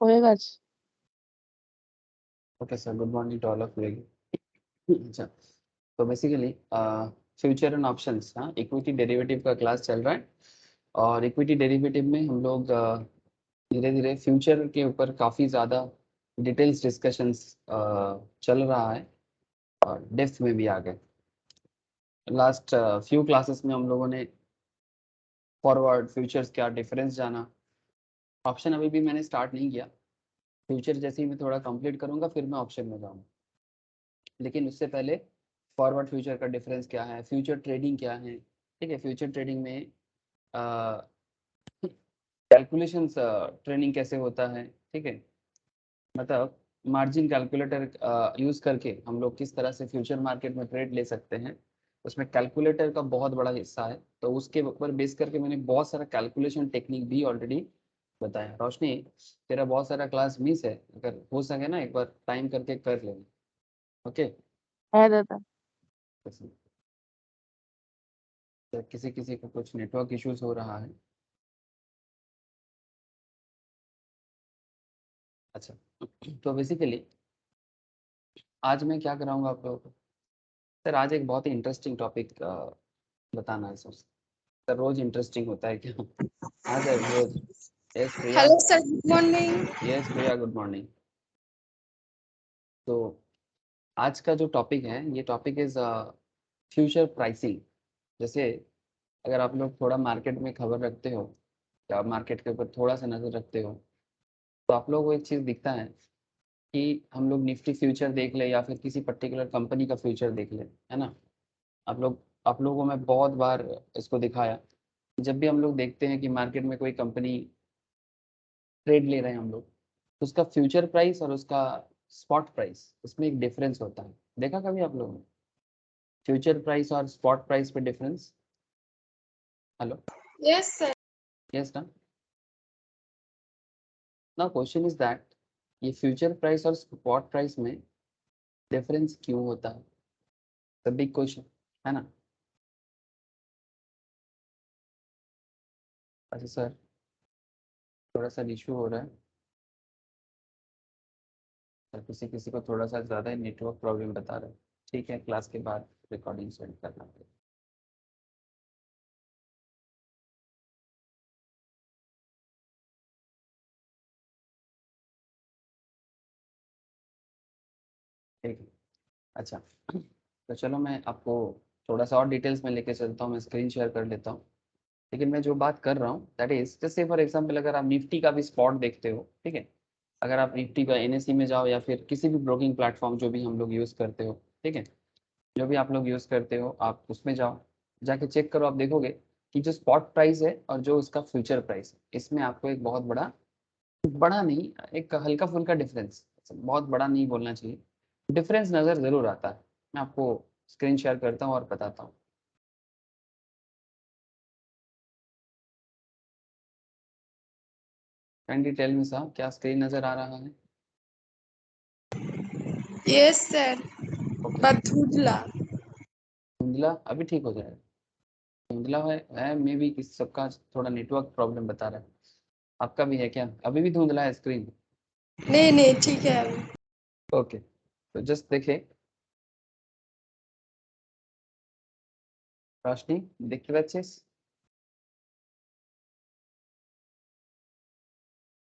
होएगा आज। Okay sir, good morning to all of you. अच्छा, तो बेसिकली फ्यूचर एंड ऑप्शंस, हाँ, इक्विटी डेरिवेटिव का क्लास चल रहा है। और इक्विटी डेरिवेटिव में हम लोग धीरे धीरे फ्यूचर के ऊपर काफ़ी ज़्यादा डिटेल्स डिस्कशंस चल रहा है और डेप्थ में भी आ गए। लास्ट फ्यू क्लासेस में हम लोगों ने फॉरवर्ड फ्यूचर्स क्या डिफरेंस जाना। ऑप्शन अभी भी मैंने स्टार्ट नहीं किया। फ्यूचर जैसे ही मैं थोड़ा कंप्लीट करूंगा फिर मैं ऑप्शन में जाऊँगा। लेकिन उससे पहले फॉरवर्ड फ्यूचर का डिफरेंस क्या है, फ्यूचर ट्रेडिंग क्या है। ठीक है, फ्यूचर ट्रेडिंग में कैलकुलेशंस ट्रेनिंग कैसे होता है। ठीक है, मतलब मार्जिन कैलकुलेटर यूज़ करके हम लोग किस तरह से फ्यूचर मार्केट में ट्रेड ले सकते हैं। उसमें कैलकुलेटर का बहुत बड़ा हिस्सा है, तो उसके ऊपर बेस करके मैंने बहुत सारा कैलकुलेशन टेक्निक भी ऑलरेडी बताया। रोशनी, तेरा बहुत सारा क्लास मिस है, अगर हो सके ना एक बार टाइम करके कर लेना। ओके। है दादा। तो किसी किसी को कुछ नेटवर्क इश्यूज हो रहा है। अच्छा, तो बेसिकली आज मैं क्या कराऊंगा आप लोगों को। सर आज एक बहुत ही इंटरेस्टिंग टॉपिक बताना है सर। सर रोज इंटरेस्टिंग होता है क्या? हाँ सर रोज। Yes Priya. Hello sir, good morning. Yes Priya, good morning. तो आज का जो टॉपिक है, ये टॉपिक इज फ्यूचर प्राइसिंग। जैसे अगर आप लोग थोड़ा मार्केट में खबर रखते हो या मार्केट के ऊपर थोड़ा सा नज़र रखते हो, तो आप लोगों को एक चीज़ दिखता है कि हम लोग निफ्टी फ्यूचर देख ले या फिर किसी पर्टिकुलर कंपनी का फ्यूचर देख ले, है ना। आप लोगों को मैं बहुत बार इसको दिखाया। जब भी हम लोग देखते हैं कि मार्केट में कोई कंपनी ट्रेड ले रहे हैं हम लोग, तो उसका फ्यूचर प्राइस और उसका स्पॉट प्राइस, उसमें एक डिफरेंस होता है। देखा कभी आप लोगों ने फ्यूचर प्राइस और स्पॉट प्राइस पे difference? Hello. Yes sir. Yes ना। नाउ क्वेश्चन इज दैट ये फ्यूचर प्राइस और स्पॉट प्राइस में डिफरेंस क्यों होता है? द बिग क्वेश्चन, है ना। अच्छा सर, थोड़ा सा इशू हो रहा है सर, किसी किसी को थोड़ा सा ज़्यादा ही नेटवर्क प्रॉब्लम बता रहे हैं। ठीक है, क्लास के बाद रिकॉर्डिंग सेंड करना पड़ेगा। ठीक है। अच्छा, तो चलो मैं आपको थोड़ा सा और डिटेल्स में लेके चलता हूँ। मैं स्क्रीन शेयर कर लेता हूँ। लेकिन मैं जो बात कर रहा हूँ दैट इज जैसे फॉर एग्जांपल अगर आप निफ्टी का भी स्पॉट देखते हो, ठीक है, अगर आप निफ्टी का एनएससी में जाओ या फिर किसी भी ब्रोकिंग प्लेटफॉर्म जो भी हम लोग यूज़ करते हो, ठीक है, जो भी आप लोग यूज़ करते हो आप उसमें जाओ, जाके चेक करो, आप देखोगे कि जो स्पॉट प्राइस है और जो उसका फ्यूचर प्राइस है, इसमें आपको एक बहुत बड़ा, बड़ा नहीं, एक हल्का फुल्का डिफरेंस, बहुत बड़ा नहीं बोलना चाहिए, डिफरेंस नज़र ज़रूर आता है। मैं आपको स्क्रीन शेयर करता हूँ और बताता हूँ। कैंडी टेल मी साहब, क्या स्क्रीन नज़र आ रहा है? Yes sir. ओके। बथुडला। धुंधला अभी ठीक हो जाएगा। धुंधला है मे बी किस सबका थोड़ा नेटवर्क प्रॉब्लम बता रहा है। आपका भी है क्या? अभी भी धुंधला है स्क्रीन? नहीं नहीं, ठीक है अभी। ओके, तो जस्ट देखे रोशनी, देखते हुए अच्छे से?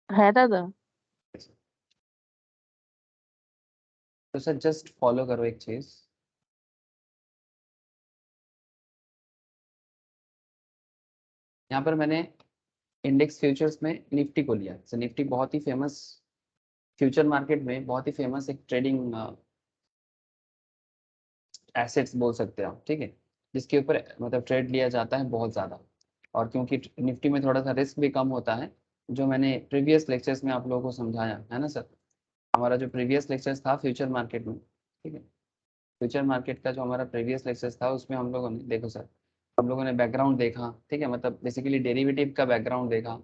है दादा। तो सर जस्ट फॉलो करो एक चीज। यहाँ पर मैंने इंडेक्स फ्यूचर्स में निफ्टी को लिया। सो निफ्टी बहुत ही फेमस, फ्यूचर मार्केट में बहुत ही फेमस एक ट्रेडिंग एसेट्स बोल सकते हैं आप, ठीक है, जिसके ऊपर मतलब ट्रेड लिया जाता है बहुत ज़्यादा। और क्योंकि निफ्टी में थोड़ा सा रिस्क भी कम होता है, जो मैंने प्रीवियस लेक्चर्स में आप लोगों को समझाया है ना सर। हमारा जो प्रीवियस लेक्चर्स था फ्यूचर मार्केट में, ठीक है, फ्यूचर मार्केट का जो हमारा प्रीवियस लेक्चर्स था उसमें हम लोगों ने, देखो सर, हम लोगों ने बैकग्राउंड देखा, ठीक है, मतलब बेसिकली डेरिवेटिव का बैकग्राउंड देखा,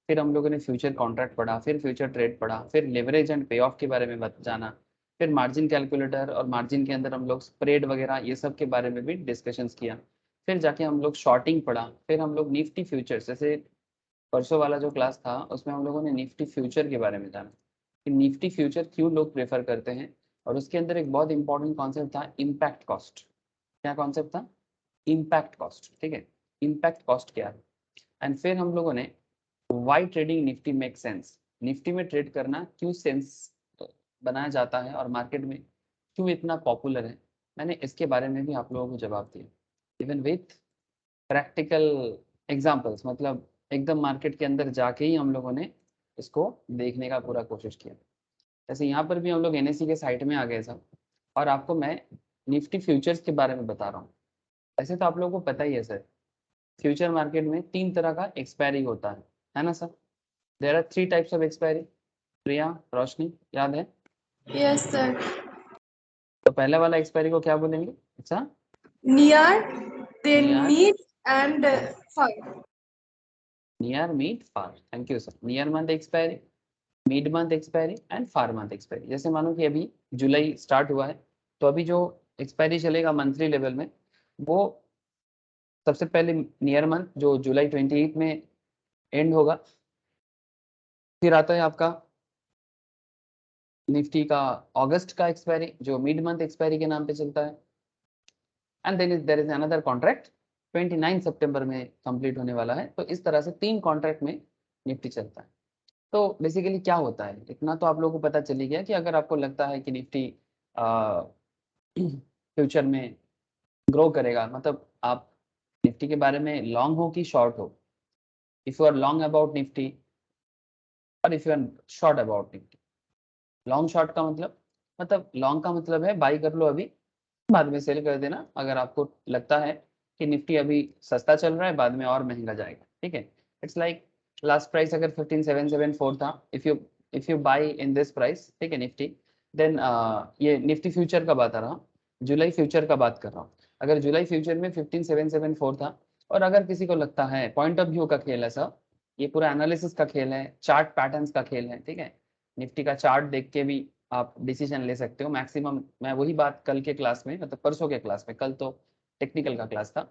फिर हम लोगों ने फ्यूचर कॉन्ट्रैक्ट पढ़ा, फिर फ्यूचर ट्रेड पढ़ा, फिर लेवरेज एंड पे ऑफ के बारे में जाना, फिर मार्जिन कैलकुलेटर और मार्जिन के अंदर हम लोग स्प्रेड वगैरह ये सब के बारे में भी डिस्कशंस किया। फिर जाके हम लोग शॉर्टिंग पढ़ा, फिर हम लोग निफ्टी फ्यूचर्स, जैसे परसों वाला जो क्लास था उसमें हम लोगों ने निफ्टी फ्यूचर के बारे में जाना। कि निफ्टी फ्यूचर क्यों लोग प्रेफर करते हैं, और उसके अंदर एक बहुत इंपॉर्टेंट कॉन्सेप्ट था इम्पैक्ट कॉस्ट। क्या कॉन्सेप्ट था? Impact cost. ठीक है, इम्पैक्ट कॉस्ट क्या है। एंड फिर हम लोगों ने why trading Nifty make sense, Nifty में ट्रेड करना क्यों सेंस बनाया जाता है और मार्केट में क्यों इतना पॉपुलर है, मैंने इसके बारे में भी आप लोगों को जवाब दिया, इवन विथ प्रैक्टिकल एग्जांपल्स। मतलब एकदम मार्केट के अंदर जाके ही हम लोगों ने इसको देखने का पूरा कोशिश किया। जैसे यहाँ पर भी हम लोग एनएससी के साइट में आ गए सब, और आपको मैं निफ्टी फ्यूचर्स के बारे में बता रहा हूँ। ऐसे तो आप लोगों को पता ही है सर, फ्यूचर मार्केट में 3 तरह का एक्सपायरी होता है ना sir? There are 3 types of expiry. Priya, Roshni, याद है? Yes sir. तो पहले वाला एक्सपायरी को क्या बोलेंगे? अच्छा, near, then near, mid and far. Near mid far. Thank you sir. Near month expiry, mid month expiry and far month expiry. जैसे मानो कि अभी जुलाई स्टार्ट हुआ है, तो अभी जो एक्सपायरी चलेगा मंथली लेवल में, वो सबसे पहले नियर मंथ जो जुलाई 28 में एंड होगा। फिर आता है आपका निफ्टी का अगस्त का एक्सपायरी जो मिड मंथ एक्सपायरी के नाम पे चलता है। And then there is another contract 29 सितंबर में कंप्लीट होने वाला है। तो इस तरह से 3 कॉन्ट्रैक्ट में निफ्टी चलता है। तो बेसिकली क्या होता है, इतना तो आप लोगों को पता चल ही गया कि अगर आपको लगता है कि निफ्टी फ्यूचर में ग्रो करेगा, मतलब आप निफ्टी के बारे में लॉन्ग हो कि शॉर्ट हो, if you are long about Nifty और if you are short about Nifty. Long short का मतलब लॉन्ग का मतलब है बाई कर लो अभी, बाद में सेल कर देना, अगर आपको लगता है कि निफ्टी अभी सस्ता चल रहा है, बाद में और महंगा जाएगा। ठीक है, इट्स लाइक लास्ट प्राइस अगर 15774 था, if you by in this price, ठीक है, निफ्टी, देन ये निफ्टी फ्यूचर का बात आ रहा हूँ, जुलाई फ्यूचर का बात कर रहा हूँ। अगर जुलाई फ्यूचर में 15774 था, और अगर किसी को लगता है, पॉइंट ऑफ व्यू का खेल है सब, ये पूरा एनालिसिस का खेल है, चार्ट पैटर्न्स का खेल है। ठीक है, निफ्टी का चार्ट देख के भी आप डिसीजन ले सकते हो मैक्सिमम। मैं वही बात कल के क्लास में, मतलब परसों के क्लास में, कल तो टेक्निकल का क्लास था,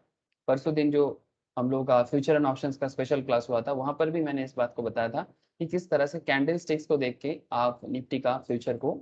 परसों दिन जो हम लोग का फ्यूचर एंड ऑप्शंस का स्पेशल क्लास हुआ था, वहां पर भी मैंने इस बात को बताया था कि किस तरह से कैंडल स्टिक्स को देख के आप निफ्टी का फ्यूचर को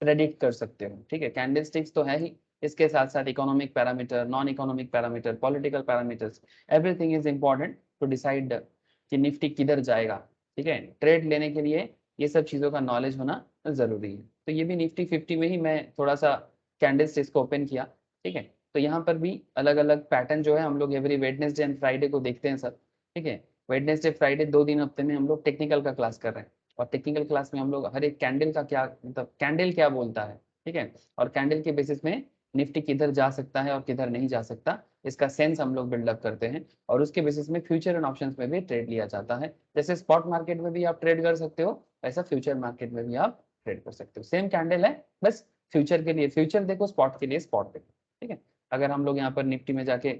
प्रेडिक्ट कर सकते हो। ठीक है, कैंडल स्टिक्स तो है ही, इसके साथ साथ economic parameter, non economic parameter, political parameters, everything is important to decide कि निफ्टी किधर जाएगा। ठीक है, ट्रेड लेने के लिए ये सब चीज़ों का नॉलेज होना ज़रूरी है। तो ये भी निफ्टी 50 में ही मैं थोड़ा सा कैंडल स्टिक्स को ओपन किया। ठीक है, तो यहाँ पर भी अलग अलग पैटर्न जो है हम लोग एवरी वेडनेसडे एंड फ्राइडे को देखते हैं सर। ठीक है, वेडनेसडे फ्राइडे 2 दिन हफ्ते में हम लोग टेक्निकल का क्लास कर रहे हैं, और टेक्निकल क्लास में हम लोग हर एक कैंडल का क्या मतलब कैंडल क्या बोलता है, ठीक है, और कैंडल के बेसिस में निफ्टी किधर जा सकता है और किधर नहीं जा सकता, इसका सेंस हम लोग बिल्डअप करते हैं, और उसके बेसिस में फ्यूचर एंड ऑप्शंस में भी ट्रेड लिया जाता है। जैसे स्पॉट मार्केट में भी आप ट्रेड कर सकते हो, वैसा फ्यूचर मार्केट में भी आप ट्रेड कर सकते हो। सेम कैंडल है, बस फ्यूचर के लिए फ्यूचर देखो, स्पॉट के लिए स्पॉट देखो। ठीक है, अगर हम लोग यहाँ पर निफ्टी में जाके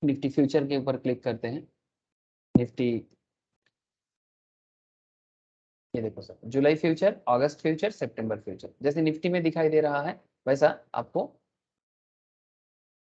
निफ्टी फ्यूचर के ऊपर क्लिक करते हैं, निफ्टी, ये देखो सर, जुलाई फ्यूचर, अगस्त फ्यूचर, सितंबर फ्यूचर, जैसे निफ्टी में दिखाई दे रहा है वैसा आपको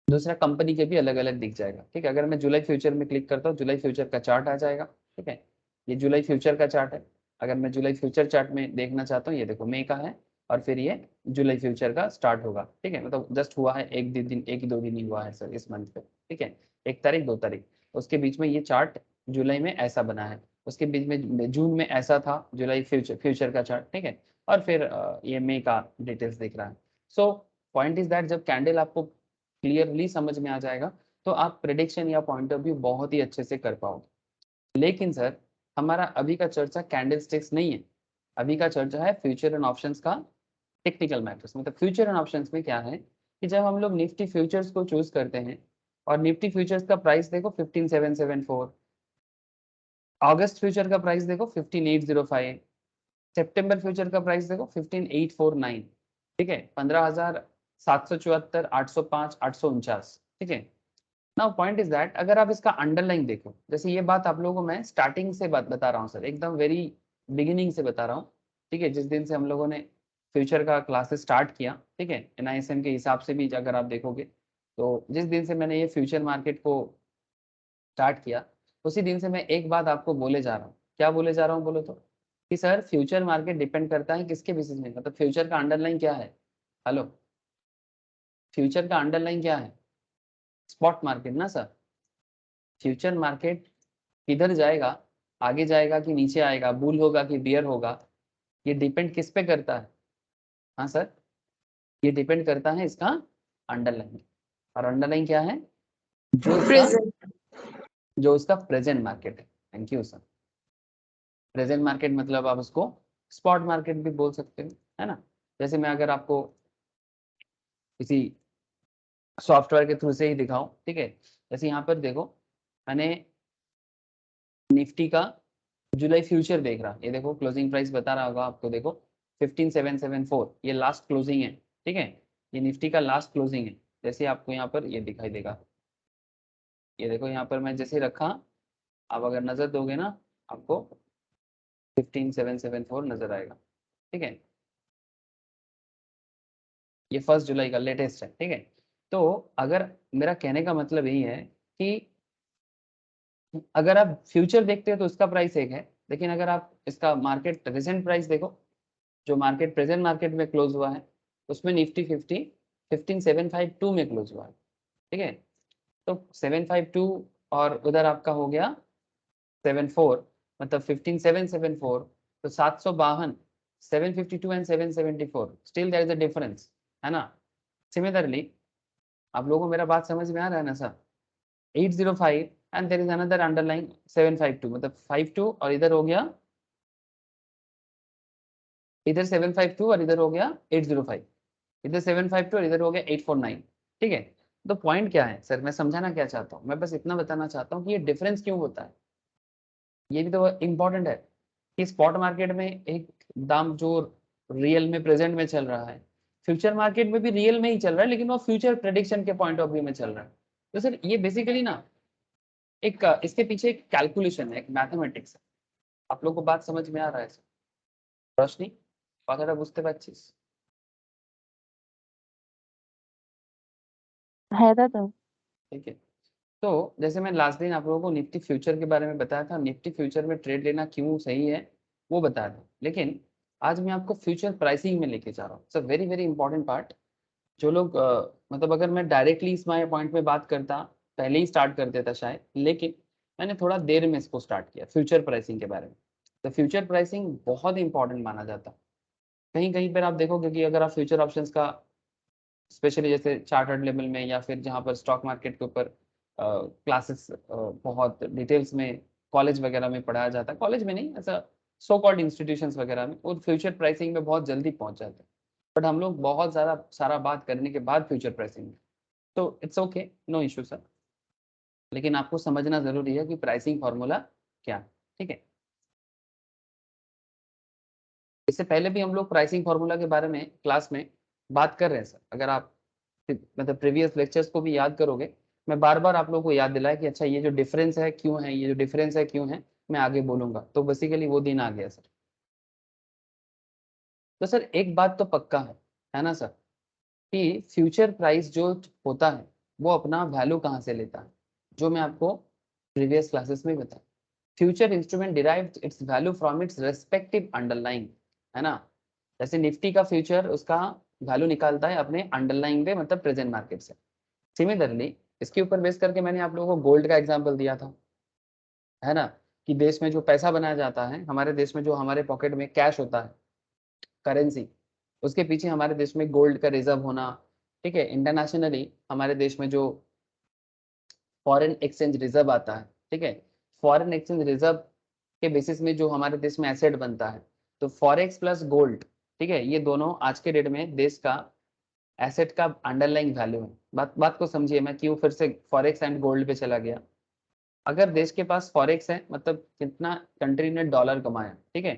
दूसरा कंपनी के भी अलग अलग दिख जाएगा। ठीक है, अगर मैं जुलाई फ्यूचर में क्लिक करता हूँ, जुलाई फ्यूचर का चार्ट आ जाएगा। ठीक है, ये जुलाई फ्यूचर का चार्ट है। अगर मैं जुलाई फ्यूचर चार्ट में देखना चाहता हूँ, ये देखो मई का है, और फिर ये जुलाई फ्यूचर का स्टार्ट होगा। ठीक है, मतलब जस्ट हुआ है एक दिन, एक दो दिन ही हुआ है सर इस मंथ पे। ठीक है, 1 तारीख 2 तारीख, उसके बीच में ये चार्ट जुलाई में ऐसा बना है, उसके बीच में जून में ऐसा था जुलाई फ्यूचर का चार्ट। ठीक है, और फिर ये मई का डिटेल्स दिख रहा है। सो पॉइंट इज दैट जब कैंडल आपको क्लियरली समझ में आ जाएगा, तो आप प्रिडिक्शन या पॉइंट ऑफ व्यू बहुत ही अच्छे से कर पाओगे। लेकिन सर हमारा अभी का चर्चा कैंडल स्टिक्स नहीं है, अभी का चर्चा है फ्यूचर एंड ऑप्शंस का टेक्निकल मैटर्स। मतलब फ्यूचर एंड ऑप्शंस में क्या है कि जब हम लोग निफ्टी फ्यूचर्स को चूज करते हैं, और निफ्टी फ्यूचर्स का प्राइस देखो 15774, अगस्त फ्यूचर का प्राइस देखो 15805, सितंबर फ्यूचर का प्राइस देखो 15849। ठीक है, 15,774, 805, 849। ठीक है, नाउ पॉइंट इज दैट अगर आप इसका अंडरलाइन देखो, जैसे ये बात आप लोगों को मैं स्टार्टिंग से बात बता रहा हूँ सर, एकदम वेरी बिगिनिंग से बता रहा हूँ। ठीक है, जिस दिन से हम लोगों ने फ्यूचर का क्लासेस स्टार्ट किया, ठीक है, एनआईएसएम के हिसाब से भी अगर आप देखोगे, तो जिस दिन से मैंने ये फ्यूचर मार्केट को स्टार्ट किया, उसी दिन से मैं एक बात आपको बोले जा रहा हूँ। क्या बोले जा रहा हूँ बोलो तो? कि सर फ्यूचर मार्केट डिपेंड करता है किसके बेसिस में, मतलब फ्यूचर का अंडरलाइन क्या है? हेलो, फ्यूचर का अंडरलाइन क्या है? स्पॉट मार्केट ना सर। फ्यूचर मार्केट किधर जाएगा, आगे जाएगा कि नीचे आएगा, बुल होगा कि बियर होगा, ये डिपेंड किस पे करता है? हाँ सर, ये डिपेंड करता है इसका अंडरलाइन। और अंडरलाइन क्या है? Present. जो उसका प्रेजेंट मार्केट है। Thank you sir. Present market मतलब आप उसको स्पॉट मार्केट भी बोल सकते हो, है ना। जैसे मैं अगर आपको किसी सॉफ्टवेयर के थ्रू से ही दिखाऊं, ठीक है, जैसे यहाँ पर देखो, मैंने निफ्टी का जुलाई फ्यूचर देख रहा, ये देखो क्लोजिंग प्राइस बता रहा होगा आपको, देखो 15774, ये लास्ट क्लोजिंग है, ठीक है, ये निफ्टी का लास्ट क्लोजिंग है। जैसे आपको यहाँ पर ये दिखाई देगा, ये देखो यहाँ पर मैं जैसे रखा, आप अगर नजर दोगे ना, आपको 15774 नजर आएगा, ठीक है। ये 1 जुलाई का लेटेस्ट है, ठीक है। तो अगर मेरा कहने का मतलब यही है कि अगर आप फ्यूचर देखते हो तो इसका प्राइस एक है, लेकिन अगर आप इसका मार्केट रिसेंट प्राइस देखो, जो मार्केट प्रेजेंट मार्केट में क्लोज हुआ है, उसमें निफ्टी 15752 में क्लोज हुआ है, ठीक है। तो 752 और उधर आपका हो गया 74, मतलब 15774, तो 752, 752 and 774, still there is a difference, है ना। सिमिलरली आप लोगों को मेरा बात समझ में आ रहा है ना sir? 805 and there is another underline 752, मतलब 52 और इधर हो गया, इधर 752 और इधर हो गया 805, इधर 752 और इधर हो गया 849, ठीक है। तो पॉइंट क्या है सर, मैं समझाना क्या चाहता हूँ, मैं बस इतना बताना चाहता हूँ कि ये डिफरेंस क्यों होता है, ये भी तो इम्पोर्टेंट है कि स्पॉट मार्केट में एक दाम जो रियल में प्रेजेंट में चल रहा है, फ्यूचर मार्केट में भी रियल में ही चल रहा है, लेकिन वो फ्यूचर प्रेडिक्शन के पॉइंट ऑफ व्यू में चल रहा है। तो सर ये बेसिकली ना एक इसके पीछे एक कैलकुलेशन है, एक मैथमेटिक्स है। आप लोग को बात समझ में आ रहा है सर? रोशनी वगैरह बुझते पाচ্ছিস? है दादा। ठीक है। तो जैसे मैं लास्ट दिन आप लोगों को निफ्टी फ्यूचर के बारे में बताया था, निफ्टी फ्यूचर में ट्रेड लेना क्यों सही है वो बताया था, लेकिन आज मैं आपको फ्यूचर प्राइसिंग में लेके जा रहा हूँ। Sir very very important part. जो लोग मतलब अगर मैं डायरेक्टली इस माय पॉइंट में बात करता, पहले ही स्टार्ट कर देता शायद, लेकिन मैंने थोड़ा देर में इसको स्टार्ट किया फ्यूचर प्राइसिंग के बारे में। तो फ्यूचर प्राइसिंग बहुत इंपॉर्टेंट माना जाता है। कहीं कहीं पर आप देखोगे कि अगर आप फ्यूचर ऑप्शंस का स्पेशली जैसे चार्टर्ड लेवल में या फिर जहाँ पर स्टॉक मार्केट के ऊपर क्लासेस बहुत डिटेल्स में कॉलेज वगैरह में पढ़ाया जाता है, कॉलेज में नहीं, ऐसा सो कॉल्ड इंस्टीट्यूशंस वगैरह में, वो फ्यूचर प्राइसिंग में बहुत जल्दी पहुंच जाते हैं। बट हम लोग बहुत ज़्यादा सारा बात करने के बाद फ्यूचर प्राइसिंग में, तो it's okay, no issue sir, लेकिन आपको समझना ज़रूरी है कि प्राइसिंग फार्मूला क्या है, ठीक है। इससे पहले भी हम लोग प्राइसिंग फार्मूला के बारे में क्लास में बात कर रहे हैं सर। अगर आप मतलब प्रीवियस लेक्चर्स को भी याद करोगे, मैं बार बार आप लोगों को याद दिलाया कि अच्छा ये जो डिफरेंस है क्यों है, ये जो डिफरेंस है क्यों है, मैं आगे बोलूंगा। तो बेसिकली वो दिन आ गया सर। तो सर एक बात तो पक्का है ना सर, कि फ्यूचर प्राइस जो होता है वो अपना वैल्यू कहाँ से लेता है, जो मैं आपको प्रीवियस क्लासेस में बताया। Future instrument derived it's value from its respective underline, है ना। जैसे निफ्टी का फ्यूचर उसका वैल्यू निकालता है अपने अंडरलाइन पे, मतलब प्रेजेंट मार्केट से। सिमिलरली इसके ऊपर बेस करके मैंने आप लोगों को गोल्ड का एग्जांपल दिया था, है ना, कि देश में जो पैसा बनाया जाता है, हमारे देश में जो हमारे पॉकेट में कैश होता है, करेंसी, उसके पीछे हमारे देश में गोल्ड का रिजर्व होना, ठीक है। इंटरनेशनली हमारे देश में जो फॉरेन एक्सचेंज रिजर्व आता है, ठीक है, फॉरेन एक्सचेंज रिजर्व के बेसिस में जो हमारे देश में एसेट बनता है, तो फॉरेक्स प्लस गोल्ड, ठीक है, ये दोनों आज के डेट में देश का एसेट का अंडरलाइंग वैल्यू है। बात बात को समझिए, मैं क्यों फिर से फॉरेक्स एंड गोल्ड पे चला गया। अगर देश के पास फॉरेक्स है, मतलब कितना कंट्री ने डॉलर कमाया, ठीक है,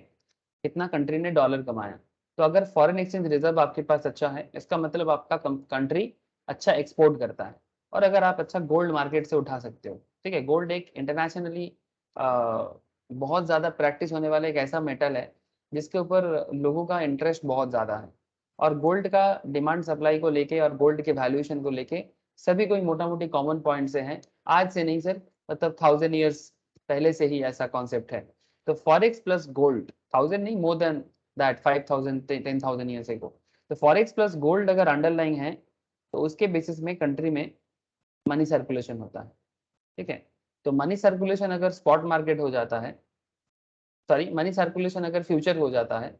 कितना कंट्री ने डॉलर कमाया, तो अगर फॉरेन एक्सचेंज रिजर्व आपके पास अच्छा है, इसका मतलब आपका कंट्री अच्छा एक्सपोर्ट करता है। और अगर आप अच्छा गोल्ड मार्केट से उठा सकते हो, ठीक है, गोल्ड एक इंटरनेशनली बहुत ज़्यादा प्रैक्टिस होने वाला एक ऐसा मेटल है जिसके ऊपर लोगों का इंटरेस्ट बहुत ज़्यादा है। और गोल्ड का डिमांड सप्लाई को लेके और गोल्ड के वैल्यूएशन को लेके सभी कोई मोटा मोटी कॉमन पॉइंट से हैं, आज से नहीं सर, मतलब 1000 ईयर्स पहले से ही ऐसा कॉन्सेप्ट है। तो फॉरेक्स प्लस गोल्ड 1000 नहीं, more than that 5000 10,000 years ago, तो फॉरेक्स प्लस गोल्ड अगर अंडरलाइंग है तो उसके बेसिस में कंट्री में मनी सर्कुलेशन होता है। ठीक है, तो मनी सर्कुलेशन अगर स्पॉट मार्केट हो जाता है, सॉरी मनी सर्कुलेशन अगर फ्यूचर हो जाता है,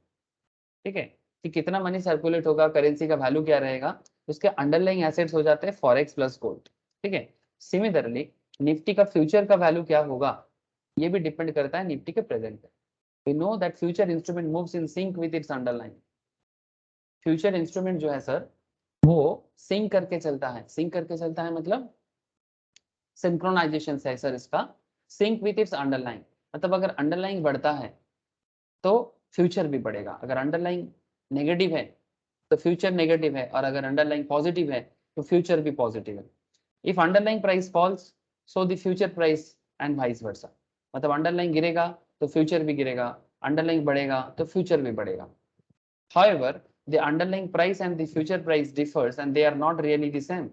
ठीक है, कि कितना मनी सर्कुलेट होगा, करेंसी का वैल्यू क्या रहेगा, उसके अंडरलाइंग एसेट्स हो जाते हैं फॉरेक्स प्लस गोल्ड। ठीक है, सिमिलरली निफ्टी का फ्यूचर का वैल्यू क्या होगा, ये भी डिपेंड करता है निफ्टी के प्रेजेंट पे। We know that future instrument moves in sync with its underline. Future instrument जो है सर वो सिंक करके चलता है, सिंक करके चलता है मतलब सिंक्रोनाइजेशन है सर इसका, सिंक विद इट्स अंडरलाइन, मतलब अगर अंडरलाइन बढ़ता है तो फ्यूचर भी बढ़ेगा, अगर अंडरलाइन नेगेटिव है तो फ्यूचर नेगेटिव है, और अगर अंडरलाइन पॉजिटिव है तो फ्यूचर भी पॉजिटिव है। If underline price falls so the future price and vice versa, मतलब अंडरलाइन गिरेगा तो फ्यूचर भी गिरेगा, अंडरलाइन बढ़ेगा तो फ्यूचर भी बढ़ेगा। However, the underlying price and the future price differs and they are not really the same.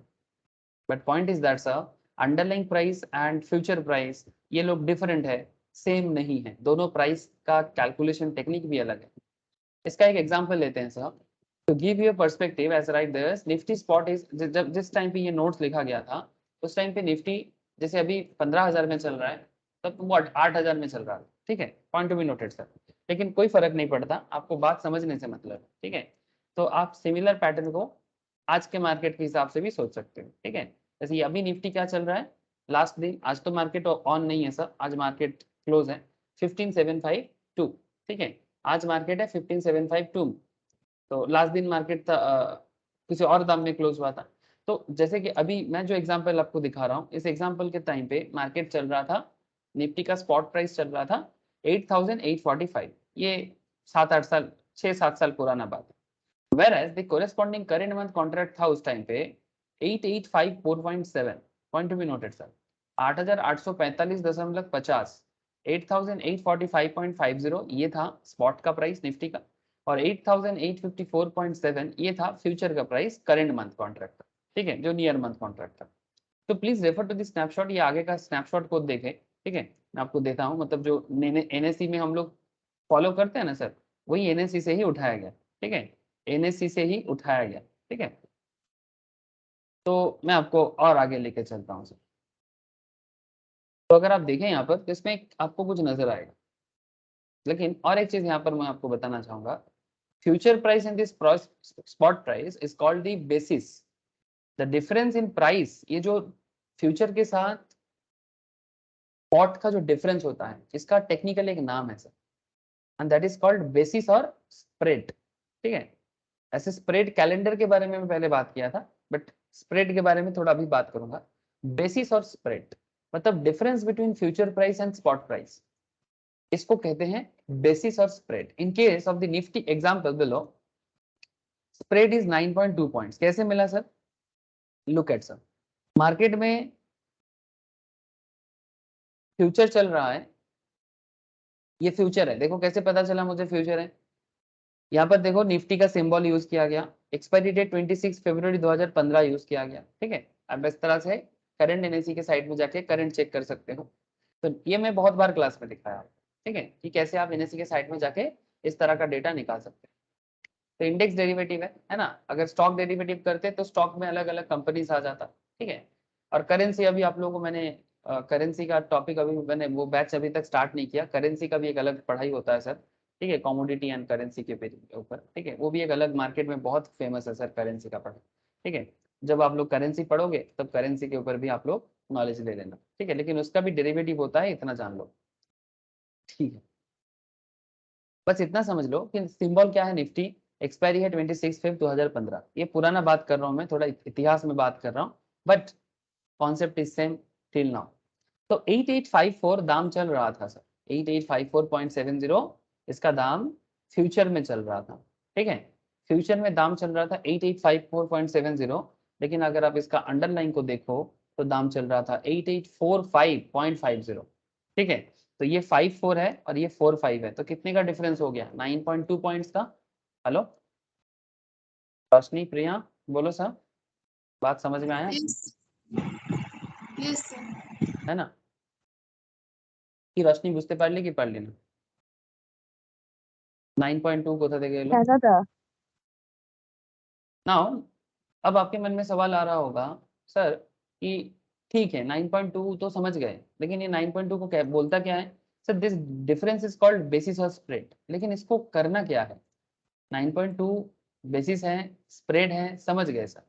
But point is that sir, underlying price and future price ये लोग different है, same नहीं है, दोनों price का calculation technique भी अलग है। इसका एक example लेते हैं sir, to give you a perspective as right there Nifty spot is, जब जिस टाइम पे ये notes लिखा गया था उस टाइम पे Nifty जैसे अभी 15,000 में चल रहा है, तब वो 8,000 में चल रहा है। ठीक है, point to be noted sir, लेकिन कोई फर्क नहीं पड़ता, आपको बात समझने से मतलब। ठीक है, तो आप सिमिलर पैटर्न को आज के मार्केट के हिसाब से भी सोच सकते हो। ठीक है, जैसे ये अभी निफ्टी क्या चल रहा है, लास्ट दिन, आज तो मार्केट ऑन नहीं है सर, आज मार्केट क्लोज है 15,752। ठीक है, आज मार्केट है 15,752, तो लास्ट दिन मार्केट था किसी और दाम में क्लोज हुआ था। तो जैसे कि अभी मैं जो एग्जांपल आपको दिखा रहा हूँ, इस एग्जांपल के टाइम पे मार्केट चल रहा था, निफ्टी का स्पॉट प्राइस चल रहा था 8,845, ये 7-8 साल 6-7 साल पुराना बात है। whereas the corresponding current month contract था उस टाइम पे 8,854.7, point to be noted sir, 8,845.50, 8,845.50 ये था स्पॉट का प्राइस निफ्टी का, और 8,854.7 ये था फ्यूचर का प्राइस करंट मंथ कॉन्ट्रैक्ट का। ठीक है, जो नियर मंथ कॉन्ट्रैक्ट था। तो please refer to the snapshot, ये आगे का स्नैपशॉट को देखें। ठीक है, मैं आपको देता हूँ, मतलब जो एनएससी में हम लोग फॉलो करते हैं ना सर, वही एनएससी से ही उठाया गया। ठीक है, एनएससी से ही उठाया गया। ठीक है, तो मैं आपको और आगे लेके चलता हूँ सर। तो अगर आप देखें यहाँ पर तो इसमें आपको कुछ नजर आएगा, लेकिन और एक चीज यहाँ पर मैं आपको बताना चाहूंगा, future price in this spot price is called the basis. The difference in price, ये जो फ्यूचर के साथ स्पॉट का जो डिफरेंस होता है, इसका टेक्निकल एक नाम है sir, and that is called basis और स्प्रेड। ठीक है, ऐसे स्प्रेड कैलेंडर के बारे में मैं पहले बात किया था, बट स्प्रेड के बारे में थोड़ा अभी बात करूंगा। बेसिस और स्प्रेड मतलब difference between future price and spot price, इसको कहते हैं बेसिस और spread. In case of the Nifty example below, spread is 9.2 points. कैसे मिला sir, look at sir, market में फ्यूचर चल रहा है, ये फ्यूचर है, देखो कैसे पता चला मुझे फ्यूचर है, यहाँ पर देखो निफ्टी का सिंबल यूज किया गया, एक्सपायरी डेट 26 फरवरी 2015 यूज किया गया। ठीक है, अब इस तरह से करंट एनएससी के साइट में जाके करंट चेक कर सकते हो। तो ये मैं बहुत बार क्लास में दिखाया। ठीक है, कि कैसे आप एनएससी के साइट में जाके इस तरह का डेटा निकाल सकते हैं। तो इंडेक्स डेरिवेटिव है ना, अगर स्टॉक डेरिवेटिव करते तो स्टॉक में अलग अलग कंपनीज आ जाता। ठीक है, और करेंसी, अभी आप लोगों को मैंने करेंसी का टॉपिक अभी मैंने वो बैच अभी तक स्टार्ट नहीं किया, करेंसी का भी एक अलग पढ़ाई होता है सर। ठीक है, कमोडिटी एंड करेंसी के ऊपर। ठीक है, वो भी एक अलग मार्केट में बहुत फेमस है सर करेंसी का पढ़ाई। ठीक है, जब आप लोग करेंसी पढ़ोगे तब करेंसी के ऊपर भी आप लोग नॉलेज ले लेना। ठीक है, लेकिन उसका भी डेरिवेटिव होता है, इतना जान लो। ठीक है, बस इतना समझ लो कि सिंबल क्या है निफ्टी, एक्सपायरी है 26/5/2015। ये पुराना बात कर रहा हूँ मैं, थोड़ा इतिहास में बात कर रहा हूँ, but concept is same till now. तो 8854 दाम चल रहा था सर, 8854.70 इसका दाम फ्यूचर में चल रहा था। ठीक है, फ्यूचर में दाम चल रहा था 8854.70, लेकिन अगर आप इसका अंडरलाइन को देखो तो दाम चल रहा था 8845.50। ठीक है, तो ये 54 है और ये 45 है, तो कितने का डिफरेंस हो गया, 9.2 पॉइंट्स का। हेलो रोशनी, प्रिया, बोलो सर, बात समझ में आया Yes, sir. है ना, कि रोशनी बुझते पारली कि पारली ना? 9.2 कोथा থেকে এলো? হ্যাঁ দাদা। नाउ अब आपके मन में सवाल आ रहा होगा सर कि ठीक है 9.2 तो समझ गए, लेकिन ये 9.2 को क्या बोलता क्या है? Sir this difference is called basis और स्प्रेड। लेकिन इसको करना क्या है? 9.2 बेसिस है, स्प्रेड है, समझ गए सर,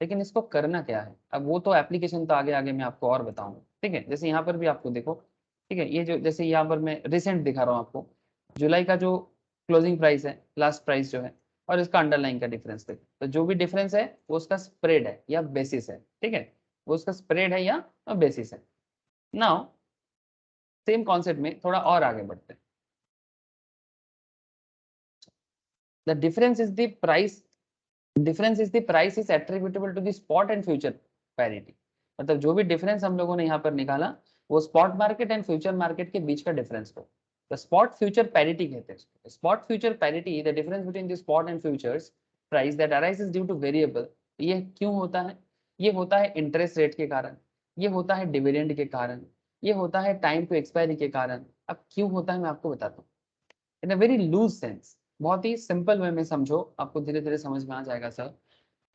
लेकिन इसको करना क्या है? अब वो तो एप्लीकेशन तो आगे आगे मैं आपको और बताऊंगा, ठीक है। जैसे यहाँ पर भी आपको देखो, ठीक है, ये जो जैसे यहाँ पर मैं रिसेंट दिखा रहा हूँ आपको, जुलाई का जो क्लोजिंग प्राइस है, लास्ट प्राइस जो है, और इसका अंडरलाइन का डिफरेंस देखो, तो जो भी डिफरेंस है वो उसका स्प्रेड है या बेसिस है, ठीक है, वो उसका स्प्रेड है या बेसिस है। नाउ सेम कॉन्सेप्ट में थोड़ा और आगे बढ़ते हैं। The difference is the price, difference is the price is attributable to the spot and future parity. मतलब जो भी डिफरेंस हम लोगों ने यहाँ पर निकाला वो spot market and future market के बीच का डिफरेंस को द स्पॉट फ्यूचर पैरिटी कहते हैं। Spot future parity the difference between the spot and futures price that arises due two variable. ये क्यों होता है? ये होता है इंटरेस्ट रेट के कारण, ये होता है डिविडेंड के कारण, ये होता है टाइम टू एक्सपायरी के कारण। अब क्यों होता है मैं आपको बताता हूँ इन अ वेरी लूज सेंस। बहुत ही सिंपल वे में समझो, आपको धीरे धीरे समझ में आ जाएगा sir.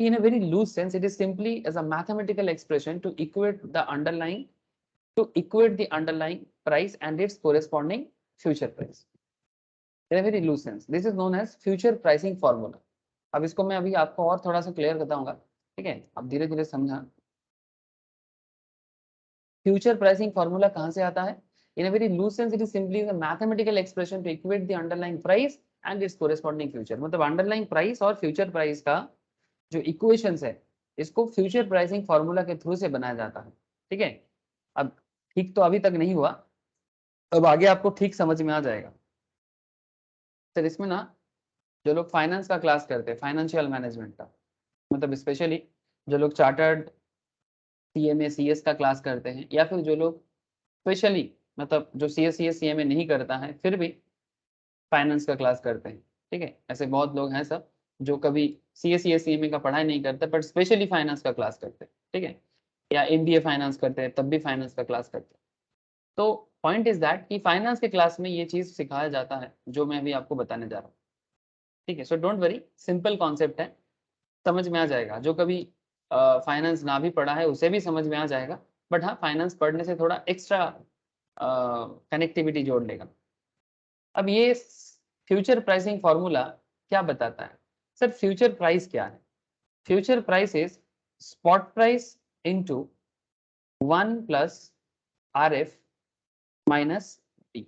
In a very loose sense, it is simply as a mathematical expression to equate the underlying price and its corresponding future price. In a very loose sense, this is known as future pricing formula. अब इसको मैं अभी आपको और थोड़ा सा clear बताऊंगा, ठीक है, आप धीरे धीरे समझा। फ्यूचर प्राइसिंग फॉर्मूला कहाँ से आता है? In a very loose sense it is simply a mathematical expression to equate the underlying price and its corresponding future. मतलब अंडरलाइंग प्राइस और फ्यूचर प्राइस का जो इक्वेशंस है इसको फ्यूचर प्राइसिंग फॉर्मूला के थ्रू से बनाया जाता है, ठीक है। अब ठीक तो अभी तक नहीं हुआ, अब आगे आपको ठीक समझ में आ जाएगा सर। इसमें ना जो लोग फाइनेंस का क्लास करते हैं, फाइनेंशियल मैनेजमेंट का, मतलब स्पेशली जो लोग चार्टर्ड सीएमए सीएस का क्लास करते हैं, या फिर जो लोग स्पेशली मतलब जो सीएस सीएस सीएमए नहीं करता है फिर भी फाइनेंस का क्लास करते हैं, ठीक है। ऐसे बहुत लोग हैं सब जो कभी सीएस या सीएमए का पढ़ाई नहीं करते बट स्पेशली फाइनेंस का क्लास करते हैं, ठीक है, या एमबीए फाइनेंस करते हैं तब भी फाइनेंस का क्लास करते हैं। तो पॉइंट इज दैट कि फाइनेंस के क्लास में ये चीज सिखाया जाता है जो मैं अभी आपको बताने जा रहा हूँ, ठीक है। So don't worry, simple concept है, समझ में आ जाएगा। जो कभी फाइनेंस ना भी पढ़ा है उसे भी समझ में आ जाएगा, बट हाँ फाइनेंस पढ़ने से थोड़ा एक्स्ट्रा कनेक्टिविटी जोड़ लेगा। अब ये फ्यूचर प्राइसिंग फॉर्मूला क्या बताता है? सर फ्यूचर प्राइस क्या है? Future price is spot price into 1 plus RF minus T.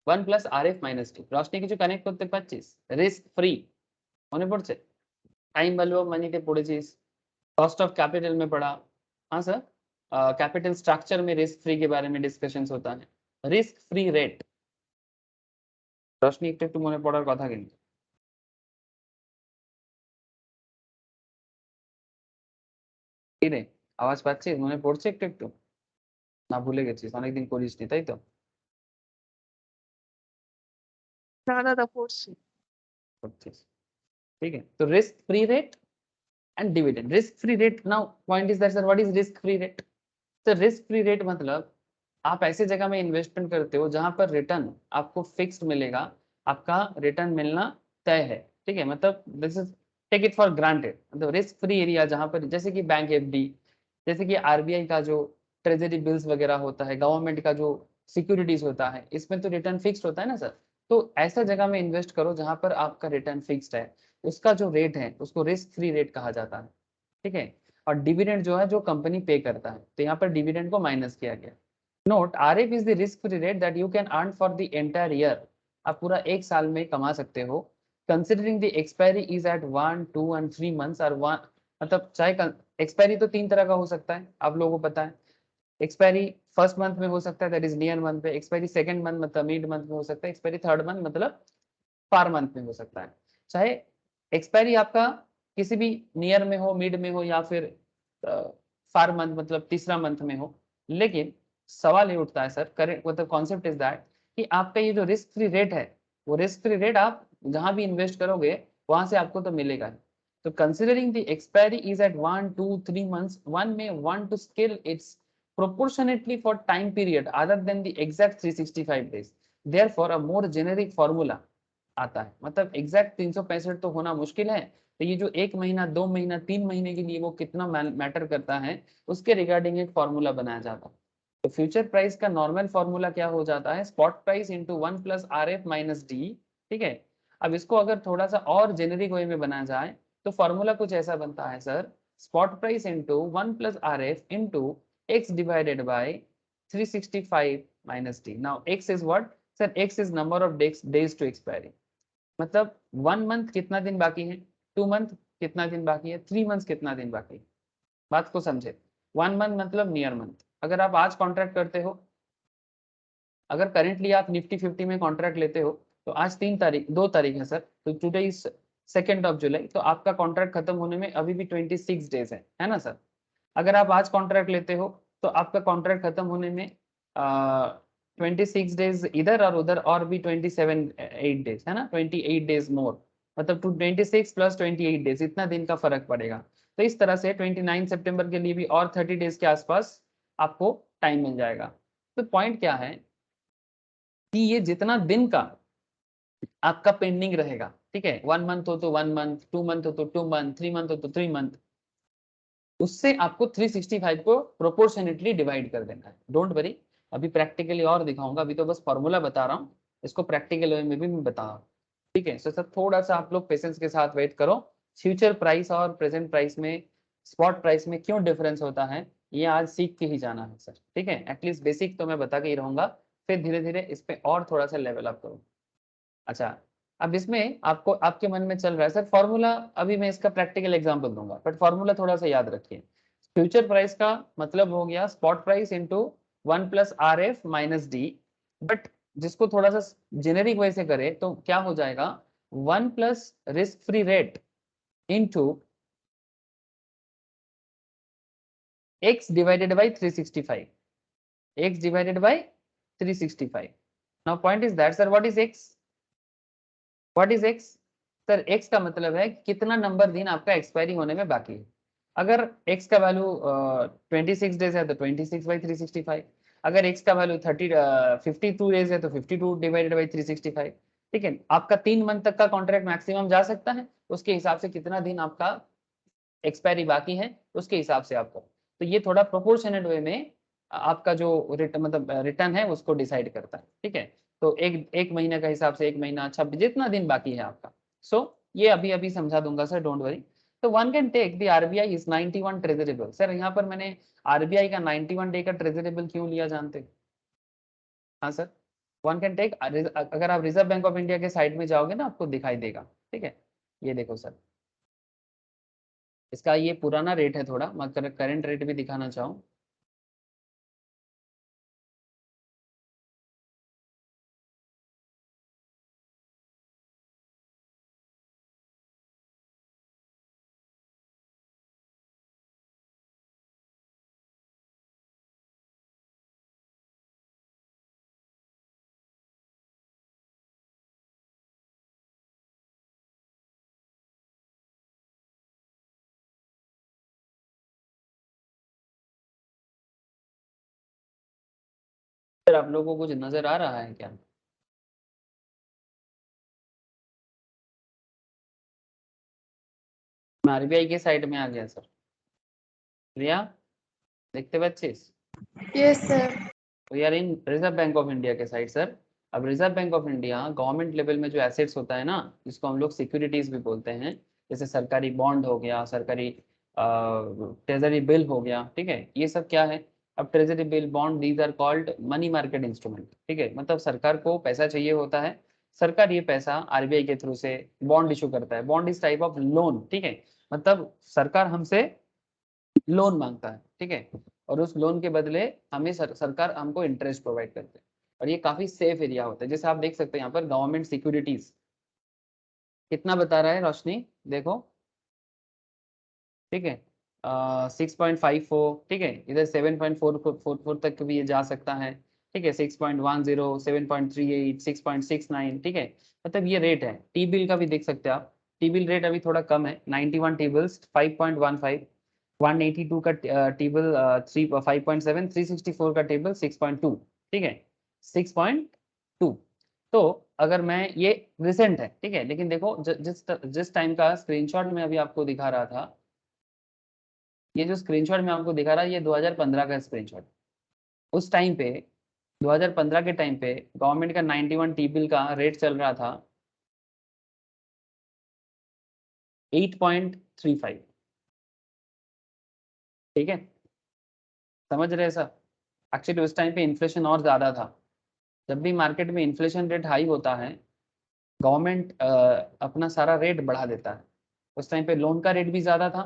1 plus RF minus T Roshni কিছু কানেক্ট করতে পারছিস? রিস্ক ফ্রি মনে পড়ছে? টাইম ভ্যালু অফ মানিতে পড়েছিস, कॉस्ट ऑफ कैपिटल में पढ़ा। हाँ सर, कैपिटल स्ट्रक्चर में रिस्क फ्री के बारे में डिस्कशन होता है। रिस्क फ्री रेट রশনি একটু একটু মনে পড়ার কথা কিন্তু। কি রে আওয়াজ পাচ্ছিস? মনে পড়ছে একটু একটু, না ভুলে গেছিস? অনেকদিন করিসনি তাই তো? না দাদা পড়ছি। করছিস, ठीक है। तो risk free rate and dividend. Risk free rate, now point is that sir what is risk free rate? तो रिस्क फ्री रेट मतलब आप ऐसे जगह में इन्वेस्टमेंट करते हो जहां पर रिटर्न आपको फिक्स्ड मिलेगा, आपका रिटर्न मिलना तय है, ठीक है। मतलब this is take it for granted. मतलब रिस्क फ्री एरिया जहां पर जैसे कि बैंक एफडी, जैसे कि आरबीआई का जो ट्रेजरी बिल्स वगैरह होता है, गवर्नमेंट का जो सिक्योरिटीज होता है, इसमें तो रिटर्न फिक्स्ड होता है ना सर। तो ऐसा जगह में इन्वेस्ट करो जहां पर आपका रिटर्न फिक्स्ड है, उसका जो रेट है उसको रिस्क फ्री रेट कहा जाता है, ठीक है। और डिविडेंड जो है जो कंपनी पे करता है, तो यहाँ पर डिविडेंड को माइनस किया गया। Note RF is the risk free rate that you can earn for the entire year. आप पूरा एक साल में कमा सकते हो, considering the expiry is at 1, 2 and 3 months और 1। मतलब चाहे एक्सपायरी तो 3 तरह का हो सकता है, आप लोगों को पता है। एक्सपायरी फर्स्ट मंथ में हो सकता है, दैट इज नियर मंथ पे। एक्सपायरी सेकंड मंथ मतलब मिड मंथ में हो सकता है। एक्सपायरी थर्ड मंथ मतलब फार मंथ में हो सकता है। चाहे एक्सपायरी आपका किसी भी नियर में हो, मिड में हो, या फिर फार मंथ मतलब तीसरा मंथ में हो, लेकिन सवाल ये उठता है सर, करेक्ट मतलब कॉन्सेप्ट इज दैट कि आपका ये जो रिस्क फ्री रेट है वो रिस्क फ्री रेट आप जहां भी इन्वेस्ट करोगे वहां से आपको तो मिलेगा ही। तो considering the expiry is at 1, 2, 3 months, one may want to scale its proportionately for time period other than the exact 365 days। Therefore a more generic formula आता है, मतलब एग्जैक्ट 365 तो होना मुश्किल है, तो ये जो 1 महीना 2 महीना 3 महीने के लिए वो कितना मैटर करता है उसके रिगार्डिंग एक फॉर्मूला बनाया जाता है। तो फ्यूचर प्राइस का नॉर्मल फॉर्मूला क्या हो जाता है, spot price into 1 plus R F minus D. ठीक है, अब इसको अगर थोड़ा सा और जेनेरिक वे में बना जाए तो फॉर्मूला कुछ ऐसा बनता है sir, spot price into 1 plus R F into X divided by 365 minus D. Now X is what sir, X is number of days to expiry, मतलब 1 मंथ कितना दिन बाकी है, 2 मंथ कितना दिन बाकी है, 3 मंथ कितना दिन बाकी है। बात को समझे, 1 मंथ मतलब नियर मंथ। अगर आप आज कॉन्ट्रैक्ट करते हो, अगर करेंटली आप निफ्टी 50 में कॉन्ट्रैक्ट लेते हो तो आज 2 तारीख है सर, तो टुडे इज 2 जुलाई, तो आपका कॉन्ट्रैक्ट खत्म होने में अभी भी 26 डेज है ना सर। अगर आप आज कॉन्ट्रैक्ट लेते हो तो आपका कॉन्ट्रैक्ट खत्म होने में 26 डेज इधर और उधर और भी 8 डेज है ना, 28 डेज मोर, मतलब 26 प्लस 28 डेज, इतना दिन का फर्क पड़ेगा। तो इस तरह से 29 सितंबर के लिए भी और 30 डेज के आसपास आपको टाइम मिल जाएगा। तो पॉइंट क्या है कि ये जितना दिन का आपका पेंडिंग रहेगा, ठीक है, 1 मंथ हो तो 1 मंथ, 2 मंथ हो तो 2 मंथ, 3 मंथ हो तो 3 मंथ, उससे आपको 365 को प्रोपोर्शनेटली डिवाइड कर देना है। डोंट वरी, अभी प्रैक्टिकली और दिखाऊंगा, अभी तो बस फॉर्मूला बता रहा हूँ, इसको प्रैक्टिकल वे में भी मैं बता रहा हूँ। ठीक है, सर थोड़ा सा आप लोग पेशेंस के साथ वेट करो। फ्यूचर प्राइस और प्रेजेंट प्राइस में, स्पॉट प्राइस में क्यों डिफरेंस होता है ये आज सीख के ही जाना है सर। ठीक है, एटलीस्ट बेसिक तो मैं बता के ही रहूंगा, फिर धीरे धीरे इस पे और थोड़ा सा लेवल अप करूँ। अच्छा, अब इसमें आपको आपके मन में चल रहा है सर फॉर्मूला, अभी मैं इसका प्रैक्टिकल एग्जांपल दूंगा, बट फॉर्मूला थोड़ा सा याद रखिए। फ्यूचर प्राइस का मतलब हो गया spot price into 1 plus R F minus D, but जिसको थोड़ा सा जेनेरिक वे से करे तो क्या हो जाएगा, 1 plus risk free rate into X divided by 365, x divided by 365। Now point is that sir, what is x, what is x sir, x का मतलब है कितना नंबर दिन आपका एक्सपायरी होने में बाकी है। अगर एक्स का वैल्यू 26 डेज है तो 26 बाई 365, अगर एक्स का वैल्यू 52 डेज है तो 52 डिवाइडेड बाई 365। ठीक है, आपका 3 मंथ तक का कॉन्ट्रैक्ट मैक्सिमम जा सकता है, उसके हिसाब से कितना दिन आपका एक्सपायरी बाकी है उसके हिसाब से आपको, तो ये थोड़ा प्रोपोर्शनेट वे में आपका जो मतलब रिटर्न है उसको डिसाइड करता है। ठीक है, तो एक महीने का हिसाब से 1 महीना, 26 जितना दिन बाकी है आपका। सो ये अभी अभी समझा दूंगा सर, डोंट वरी। तो one can take the RBI is 91 treasurable. Sir यहाँ पर मैंने आरबीआई का 91 डे का ट्रेजरेबल क्यों लिया जानते हैं? हाँ सर, वन कैन टेक, अगर आप रिजर्व बैंक ऑफ इंडिया के साइड में जाओगे ना आपको दिखाई देगा। ठीक है, ये देखो सर, इसका ये पुराना रेट है, थोड़ा मैं करंट रेट भी दिखाना चाहूँ। सर आप लोगों को कुछ नजर आ रहा है क्या? मैं आरबीआई के साइड में आ गया सर। रिया, देखते बच्चे, Yes, sir. We are in Reserve Bank of India के साइड सर। अब Reserve Bank of India government level में जो एसेट्स होता है ना, जिसको हम लोग सिक्योरिटीज भी बोलते हैं, जैसे सरकारी बॉन्ड हो गया, सरकारी ट्रेजरी बिल हो गया, ठीक है, ये सब क्या है, अब treasury bill bond these are called money market instrument. ठीक है, मतलब सरकार को पैसा चाहिए होता है, सरकार ये पैसा आरबीआई के थ्रू से बॉन्ड इशू करता है। Bond is type of loan. ठीक है, मतलब सरकार हमसे लोन मांगता है, ठीक है, और उस लोन के बदले हमें सरकार हमको इंटरेस्ट प्रोवाइड करते हैं, और ये काफी सेफ एरिया होता है। जैसे आप देख सकते हैं यहाँ पर गवर्नमेंट सिक्योरिटीज कितना बता रहा है रोशनी, देखो, ठीक है, 6.54, ठीक है, इधर 7.4 तक भी ये जा सकता है। ठीक है, 6.10, 7.38, 6.69, ठीक है, मतलब ये रेट है। टी बिल का भी देख सकते हैं आप, टी बिल रेट अभी थोड़ा कम है, 91 टी बिल्स 5.15, 182 का टेबल 5.7, 364 का टेबल 6.2, ठीक है, 6.2, तो अगर मैं ये रिसेंट है, ठीक है, लेकिन देखो जिस टाइम का स्क्रीनशॉट मैं अभी आपको दिखा रहा था, ये जो स्क्रीनशॉट मैं आपको दिखा रहा, ये 2015 का स्क्रीनशॉट। उस टाइम पे 2015 के टाइम पे गवर्नमेंट का 91 टी बिल का रेट चल रहा था 8.35, ठीक है, समझ रहे सर। एक्चुअली उस टाइम पे इन्फ्लेशन और ज़्यादा था। जब भी मार्केट में इन्फ्लेशन रेट हाई होता है, गवर्नमेंट अपना सारा रेट बढ़ा देता है। उस टाइम पे लोन का रेट भी ज़्यादा था,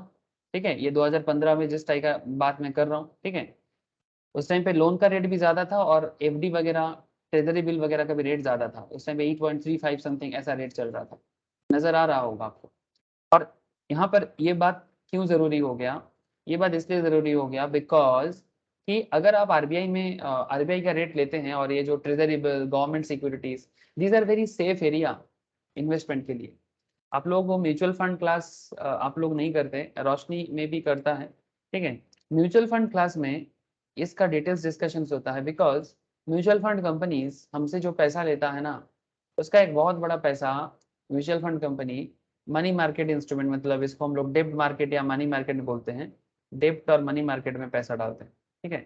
ठीक है, ये 2015 में जिस टाइप का बात मैं कर रहा हूँ, ठीक है, उस टाइम पे लोन का रेट भी ज़्यादा था और एफडी वगैरह, ट्रेजरी बिल वगैरह का भी रेट ज़्यादा था। उस टाइम पे 8.35 समथिंग ऐसा रेट चल रहा था, नज़र आ रहा होगा आपको। और यहाँ पर ये बात क्यों ज़रूरी हो गया, ये बात इसलिए ज़रूरी हो गया बिकॉज कि अगर आप आरबीआई में आरबीआई का रेट लेते हैं और ये जो treasury bill, government securities, these are very safe area investment के लिए। आप लोग वो म्यूचुअल फंड क्लास आप लोग नहीं करते, रोशनी में भी करता है, ठीक है। म्यूचुअल फंड क्लास में इसका डिटेल्स डिस्कशन होता है बिकॉज म्यूचुअल फंड कंपनीज हमसे जो पैसा लेता है ना, उसका एक बहुत बड़ा पैसा mutual fund company money market instrument, मतलब इसको हम लोग डेब्ट मार्केट या मनी मार्केट बोलते हैं, डेब्ट और मनी मार्केट में पैसा डालते हैं, ठीक है।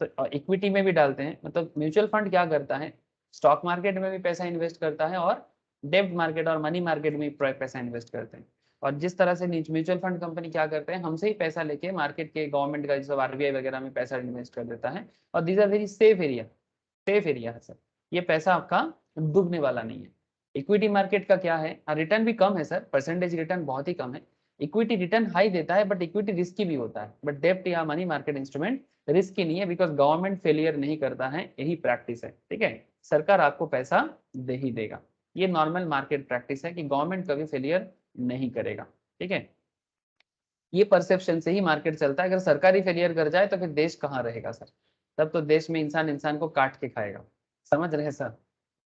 तो इक्विटी में भी डालते हैं, मतलब म्यूचुअल फंड क्या करता है, स्टॉक मार्केट में भी पैसा इन्वेस्ट करता है और डेब्ट मार्केट और मनी मार्केट में पैसा इन्वेस्ट करते हैं। और जिस तरह से म्यूचुअल फंड कंपनी क्या करते हैं, हमसे ही पैसा लेके मार्केट के गवर्नमेंट का जैसे आरबीआई वगैरह में पैसा इन्वेस्ट कर देता है। और these are very safe area, safe area है सर, ये पैसा आपका डूबने वाला नहीं है। इक्विटी मार्केट का क्या है, रिटर्न भी कम है सर, परसेंटेज रिटर्न बहुत ही कम है। इक्विटी रिटर्न हाई देता है बट इक्विटी रिस्की भी होता है, बट डेब्ट या मनी मार्केट इंस्ट्रूमेंट रिस्की नहीं है बिकॉज गवर्नमेंट फेलियर नहीं करता है, यही प्रैक्टिस है, ठीक है। सरकार आपको पैसा दे ही देगा, ये नॉर्मल मार्केट प्रैक्टिस है कि गवर्नमेंट कभी फेलियर नहीं करेगा, ठीक है। ये परसेप्शन से ही मार्केट चलता है। अगर सरकार ही फेलियर कर जाए तो फिर देश कहाँ रहेगा सर, तब तो देश में इंसान इंसान को काट के खाएगा, समझ रहे सर।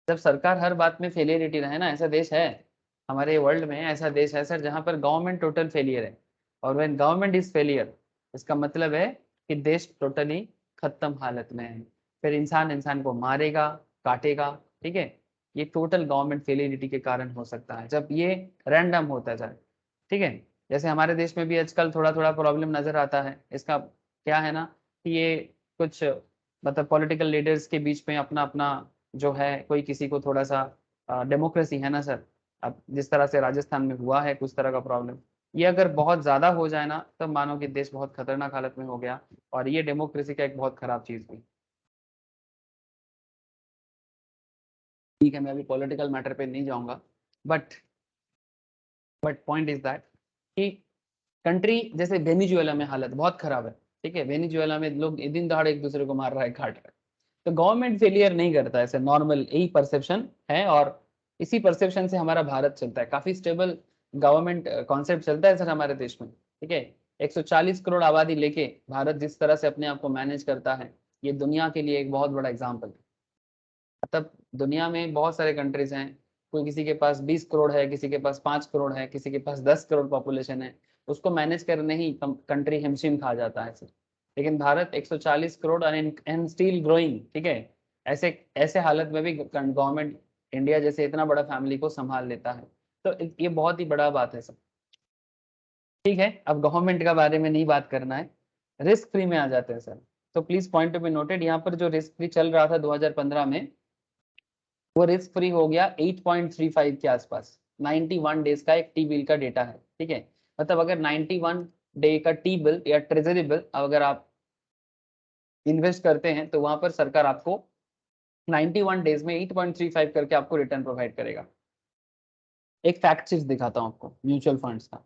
जब सरकार हर बात में फेलियरिटी रहे ना, ऐसा देश है हमारे वर्ल्ड में, ऐसा देश है सर जहाँ पर गवर्नमेंट टोटल फेलियर है। और व्हेन गवर्नमेंट इज फेलियर, इसका मतलब है कि देश टोटली खत्म हालत में है, फिर इंसान इंसान को मारेगा, काटेगा, ठीक है। ये टोटल गवर्नमेंट फेलियरिटी के कारण हो सकता है जब ये रैंडम होता जाए, ठीक है। जैसे हमारे देश में भी आजकल थोड़ा थोड़ा प्रॉब्लम नजर आता है, इसका क्या है ना कि ये कुछ मतलब पॉलिटिकल लीडर्स के बीच में अपना अपना जो है, कोई किसी को थोड़ा सा डेमोक्रेसी है ना सर, अब जिस तरह से राजस्थान में हुआ है कुछ तरह का प्रॉब्लम, ये अगर बहुत ज्यादा हो जाए ना तब तो मानो कि देश बहुत खतरनाक हालत में हो गया, और ये डेमोक्रेसी का एक बहुत खराब चीज हुई। ठीक है, मैं अभी पॉलिटिकल मैटर पे नहीं जाऊंगा, बट पॉइंट इज दैट कि कंट्री जैसे वेनेजुएला में हालत बहुत खराब है, ठीक है, वेनेजुएला में लोग दिन दहाड़े एक दूसरे को मार रहा है, काट रहा है, तो गवर्नमेंट फेलियर नहीं करता, ऐसे नॉर्मल यही परसेप्शन है। और इसी परसेप्शन से हमारा भारत चलता है, काफी स्टेबल गवर्नमेंट कॉन्सेप्ट चलता है सर हमारे देश में, ठीक है। 140 करोड़ आबादी लेके भारत जिस तरह से अपने आप को मैनेज करता है, ये दुनिया के लिए एक बहुत बड़ा एग्जाम्पल है। मतलब दुनिया में बहुत सारे कंट्रीज हैं, कोई किसी के पास 20 करोड़ है, किसी के पास 5 करोड़ है, किसी के पास 10 करोड़ पॉपुलेशन है, उसको मैनेज करने ही कंट्री हिमशिम खा जाता है। लेकिन Bharat 140 crore and still growing, ठीक है। ऐसे ऐसे हालत में भी गवर्नमेंट इंडिया जैसे इतना बड़ा फैमिली को संभाल लेता है, तो ये बहुत ही बड़ा बात है सर, ठीक है। अब गवर्नमेंट का बारे में नहीं बात करना है, रिस्क फ्री में आ जाते हैं सर। तो please point to be noted, यहाँ पर जो रिस्क फ्री चल रहा था 2015 में, वो रिस्क फ्री हो गया 8.35 के आसपास। 91 डेज का एक टी बिल का डेटा है, ठीक है। मतलब अगर 91 डे का टी बिल या ट्रेजरी बिल अगर आप इन्वेस्ट करते हैं तो वहां पर सरकार आपको 91 डेज में 8.35 करके आपको रिटर्न प्रोवाइड करेगा। एक फैक्ट चीज दिखाता हूँ आपको म्यूचुअल फंड्स का,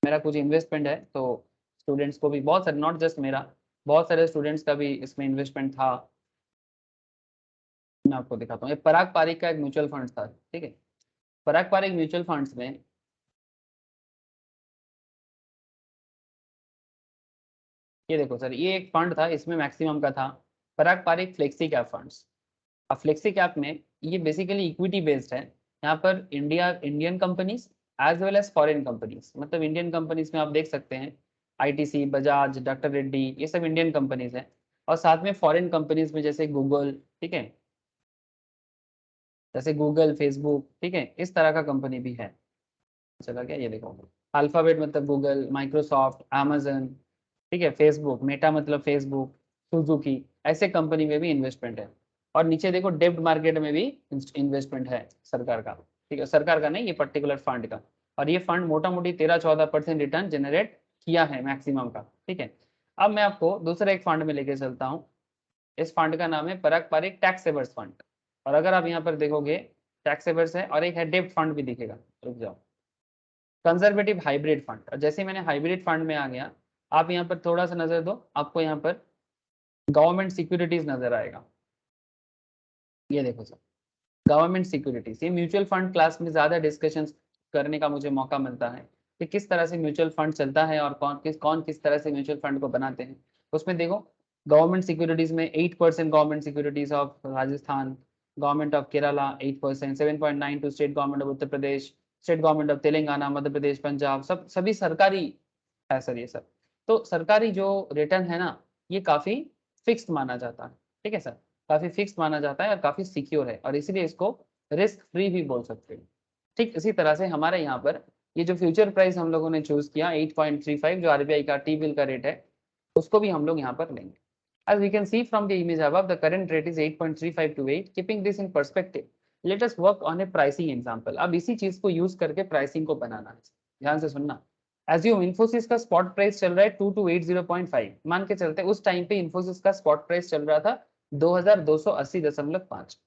मेरा कुछ इन्वेस्टमेंट है तो स्टूडेंट्स को भी, बहुत सारे, नॉट जस्ट मेरा, बहुत सारे स्टूडेंट्स का भी इसमें इन्वेस्टमेंट था। मैं आपको दिखाता हूँ, ये पराग पारिक का एक म्यूचुअल फंड था, ठीक है। पराग पारिक म्यूचुअल फंड्स में ये देखो सर, ये एक फंड था, इसमें मैक्सिमम का था Parag Parikh flexi cap funds. अब फ्लेक्सी कैप में ये बेसिकली इक्विटी बेस्ड है, यहाँ पर Indian companies as well as foreign companies, मतलब इंडियन कंपनीज में आप देख सकते हैं आईटीसी, बजाज, डॉक्टर रेड्डी, ये सब इंडियन कंपनीज हैं। और साथ में फॉरेन कंपनीज में जैसे गूगल, ठीक है, जैसे गूगल, फेसबुक, ठीक है, इस तरह का कंपनी भी है। चला गया, ये देखो, अल्फाबेट मतलब गूगल, माइक्रोसॉफ्ट, अमेजन, ठीक है, फेसबुक, मेटा मतलब फेसबुक, सुजुकी, ऐसे कंपनी में भी इन्वेस्टमेंट है। और नीचे देखो डेब्ट मार्केट में भी इन्वेस्टमेंट है सरकार का, ठीक है, सरकार का नहीं, ये पर्टिकुलर फंड का। और ये फंड मोटा मोटी 13-14% रिटर्न जनरेट किया है मैक्सिमम का, ठीक है। अब मैं आपको दूसरा एक फंड में लेके चलता हूँ। इस फंड का नाम है पारंपरिक टैक्स सेवर्स फंड। और अगर आप यहाँ पर देखोगे टैक्स सेवर्स है और एक है डेब्ट फंड भी दिखेगा, रुक जाओ, कंजर्वेटिव हाइब्रिड फंड। और जैसे मैंने हाइब्रिड फंड में आ गया, आप यहाँ पर थोड़ा सा नजर दो, आपको यहाँ पर गवर्नमेंट सिक्योरिटीज नजर आएगा। ये देखो सर, गवर्नमेंट सिक्योरिटीज, ये म्यूचुअल फंड क्लास में ज्यादा डिस्कशन करने का मुझे मौका मिलता है कि किस तरह से म्यूचुअल फंड चलता है और कौन किस तरह से म्यूचुअल फंड को बनाते हैं। उसमें देखो गवर्नमेंट सिक्योरिटीज में 8% government securities of Rajasthan, government of Kerala 8%, 7.9 to state government of Uttar Pradesh, state government of Telangana, Madhya Pradesh, Punjab, सभी सरकारी है सर ये सब। तो सरकारी जो रिटर्न है ना, ये काफी फिक्स्ड माना जाता है, ठीक है सर, काफी फिक्स्ड माना जाता है और काफी सिक्योर है, और इसीलिए इसको रिस्क फ्री भी बोल सकते हैं। ठीक इसी तरह से हमारे यहाँ पर ये जो फ्यूचर प्राइस हम लोगों ने चूज किया 8.35 जो आरबीआई का टी बिल का रेट है, उसको भी हम लोग यहाँ पर लेंगे। As we can see from the image above, the current rate is 8.35 to 8. Keeping this in perspective, let us work on a pricing example. अब इसी चीज को यूज करके प्राइसिंग को बनाना है, ध्यान से सुनना। Assume Infosys का स्पॉट प्राइस चल रहा है 2280.5, मान के चलते उस टाइम पे Infosys का स्पॉट प्राइस चल रहा था 2280.5,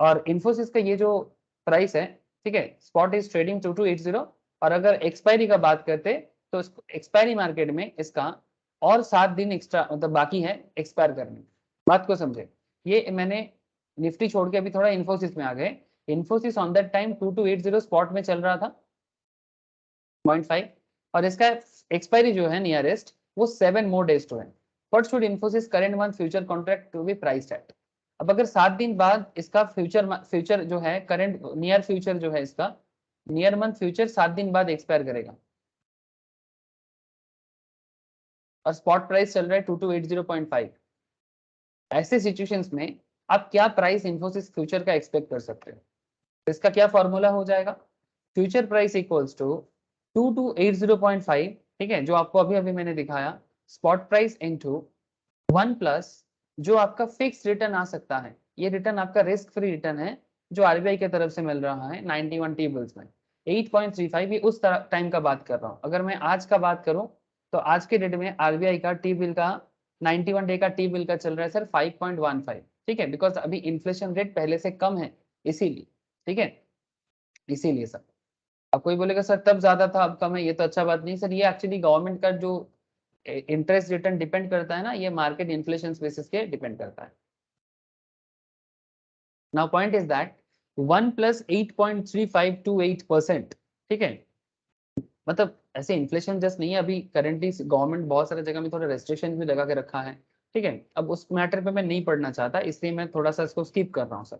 और Infosys का ये जो प्राइस है, ठीक है, स्पॉट इज ट्रेडिंग 2280, और अगर एक्सपायरी का बात करते तो एक्सपायरी मार्केट में इसका और 7 दिन एक्स्ट्रा मतलब बाकी है एक्सपायर करने। बात को समझे, ये मैंने निफ्टी छोड़ के अभी थोड़ा इन्फोसिस में आ गए। Infosys on that time 2280 spot में चल रहा था 0.5, और इसका एक्सपायरी जो है नियरेस्ट वो 7 मोर डेज टू है। What should Infosys current month future contract to be priced at. अब अगर 7 दिन बाद इसका फ्यूचर जो है करंट नियर फ्यूचर जो है इसका नियर मंथ फ्यूचर 7 दिन बाद एक्सपायर करेगा और स्पॉट प्राइस चल रहा है 2280.5, ऐसे सिचुएशंस में आप क्या प्राइस इन्फोसिस फ्यूचर का एक्सपेक्ट कर सकते हो। तो इसका क्या फॉर्मूला हो जाएगा, फ्यूचर प्राइस इक्वल्स टू 2280.5, ठीक है, जो आपको अभी अभी मैंने दिखाया, स्पॉट प्राइस इनटू 1 प्लस जो आपका फिक्स रिटर्न आ सकता है, ये रिटर्न आपका रिस्क फ्री रिटर्न है जो आरबीआई की तरफ से मिल रहा है 91 टी बिल्स में 8.35, ये उस टाइम का बात कर रहा हूँ। अगर मैं आज का बात करूं तो आज के डेट में आरबीआई का टी बिल का 91 डे का टी बिल का चल रहा है सर 5.15, ठीक है, बिकॉज अभी इन्फ्लेशन रेट पहले से कम है इसीलिए, ठीक है, इसीलिए सर। अब कोई बोलेगा सर तब ज्यादा था अब कम है, ये तो अच्छा बात नहीं सर, ये एक्चुअली गवर्नमेंट का जो इंटरेस्ट रिटर्न डिपेंड करता है ना, ये मार्केट इन्फ्लेशन बेसिस के डिपेंड करता है। Now point is that 1 plus 8.3528%, ठीक है, मतलब ऐसे इन्फ्लेशन जस्ट नहीं है, अभी करंटली गवर्नमेंट बहुत सारे जगह में थोड़ा रेस्ट्रिक्शन भी लगा के रखा है, ठीक है। अब उस मैटर पे मैं नहीं पढ़ना चाहता, इसलिए मैं थोड़ा सा इसको स्किप कर रहा हूँ सर।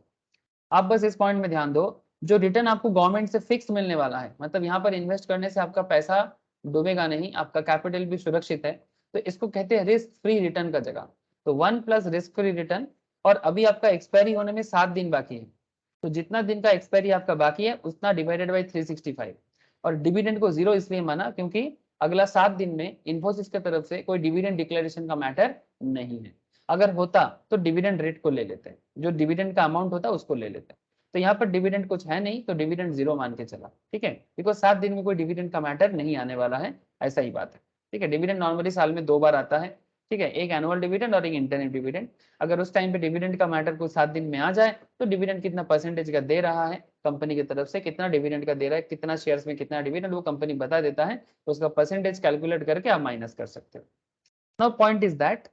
आप बस इस पॉइंट में ध्यान दो, जो रिटर्न आपको गवर्नमेंट से फिक्स मिलने वाला है, मतलब यहाँ पर इन्वेस्ट करने से आपका पैसा डूबेगा नहीं, आपका कैपिटल भी सुरक्षित है, तो इसको कहते हैं रिस्क फ्री रिटर्न का जगह। तो 1 प्लस रिस्क फ्री रिटर्न, और अभी आपका एक्सपायरी होने में 7 दिन बाकी है, तो जितना दिन का एक्सपायरी आपका बाकी है उतना डिवाइडेड बाई 365, और डिविडेंड को 0 इसलिए माना क्योंकि अगला 7 दिन में इन्फोसिस की तरफ से कोई डिविडेंड डिक्लेरेशन का मैटर नहीं है। अगर होता तो डिविडेंड रेट को ले लेते हैं, जो डिविडेंड का अमाउंट होता है उसको ले लेते हैं, तो यहाँ पर डिविडेंड कुछ है नहीं, तो डिविडेंड 0 मान के चला, ठीक है, बिकॉज 7 दिन में कोई डिविडेंड का मैटर नहीं आने वाला है, ऐसा ही बात है, ठीक है। डिविडेंड नॉर्मली साल में 2 बार आता है, ठीक है, एक एनुअल डिविडेंड और एक इंटरनल डिविडेंड। अगर उस टाइम पे डिविडेंड का मैटर कुछ 7 दिन में आ जाए तो डिविडेंड कितना परसेंटेज का दे रहा है कंपनी की तरफ से, कितना डिविडेंड का दे रहा है, कितना शेयर्स में कितना डिविडेंड वो कंपनी बता देता है, तो उसका परसेंटेज कैलकुलेट करके आप माइनस कर सकते हो। Now point is that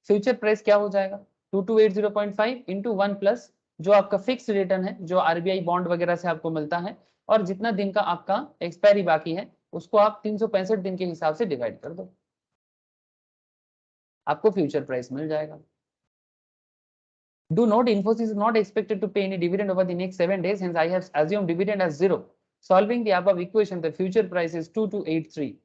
future price क्या हो जाएगा 2280.5 इंटू 1 प्लस जो आपका फिक्स रिटर्न है जो आरबीआई बॉन्ड वगैरह से आपको मिलता है, और जितना दिन का आपका एक्सपायरी बाकी है उसको आप 365 दिन के हिसाब से डिवाइड कर दो, आपको फ्यूचर प्राइस मिल जाएगा। Do note, Infosys is not expected to pay any dividend over the next 7 days, hence I have assumed dividend as 0. Solving the above equation, the future price is 2283,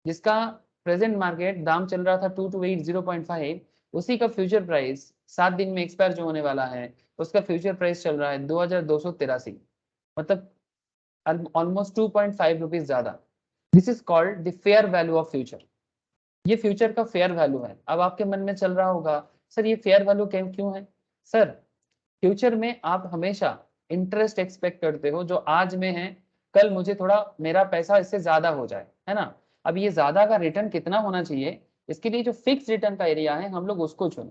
जिसका present market दाम चल रहा था 2280.5, उसी का future price 7 दिन में expire जो होने वाला है उसका फ्यूचर प्राइस चल रहा है 2283, मतलब ऑलमोस्ट 2.5 रुपीज ज्यादा। This is called the fair value of future. ये फ्यूचर का फेयर वैल्यू है। अब आपके मन में चल रहा होगा सर ये फेयर वैल्यू क्यों है? सर फ्यूचर में आप हमेशा इंटरेस्ट एक्सपेक्ट करते हो जो आज में है, कल मुझे थोड़ा मेरा पैसा इससे ज्यादा हो जाए, है ना। अब ये ज्यादा का रिटर्न कितना होना चाहिए, इसके लिए जो फिक्स रिटर्न का एरिया है हम लोग उसको चुने,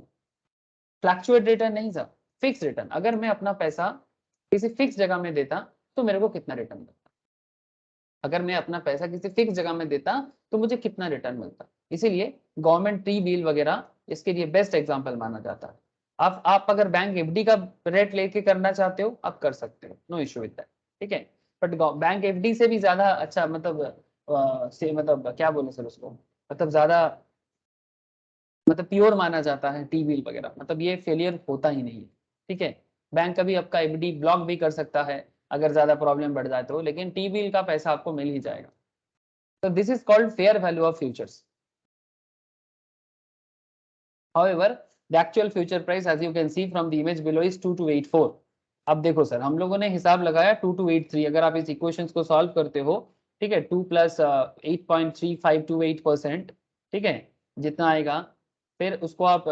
फ्लैक्चुएट रिटर्न नहीं सर, फिक्स रिटर्न। अगर मैं अपना पैसा किसी फिक्स जगह में देता तो मेरे को कितना रिटर्न मिलता, अगर मैं अपना पैसा किसी फिक्स जगह में देता तो मुझे कितना रिटर्न मिलता। इसीलिए गवर्नमेंट टी बिल वगैरह इसके लिए बेस्ट एग्जाम्पल माना जाता है। आप अगर बैंक एफडी का रेट लेके करना चाहते हो आप कर सकते हो, नो इश्यू विद दैट, ठीक है। बट बैंक एफडी से भी ज्यादा अच्छा मतलब क्या बोले सर उसको, मतलब ज्यादा मतलब प्योर माना जाता है टी बिल वगैरह, मतलब ये फेलियर होता ही नहीं है, ठीक है। बैंक कभी आपका एफडी ब्लॉक भी कर सकता है अगर ज्यादा प्रॉब्लम बढ़ जाए तो, लेकिन टी बिल का पैसा आपको मिल ही जाएगा। तो this is called fair value of futures. However, the actual future price as you can see from the image below is 2284। अब देखो सर हम लोगों ने हिसाब लगाया 2283, अगर आप इस इक्वेशंस को सॉल्व करते हो, ठीक है, 2 + 8.3528%, ठीक है, जितना आएगा फिर उसको आप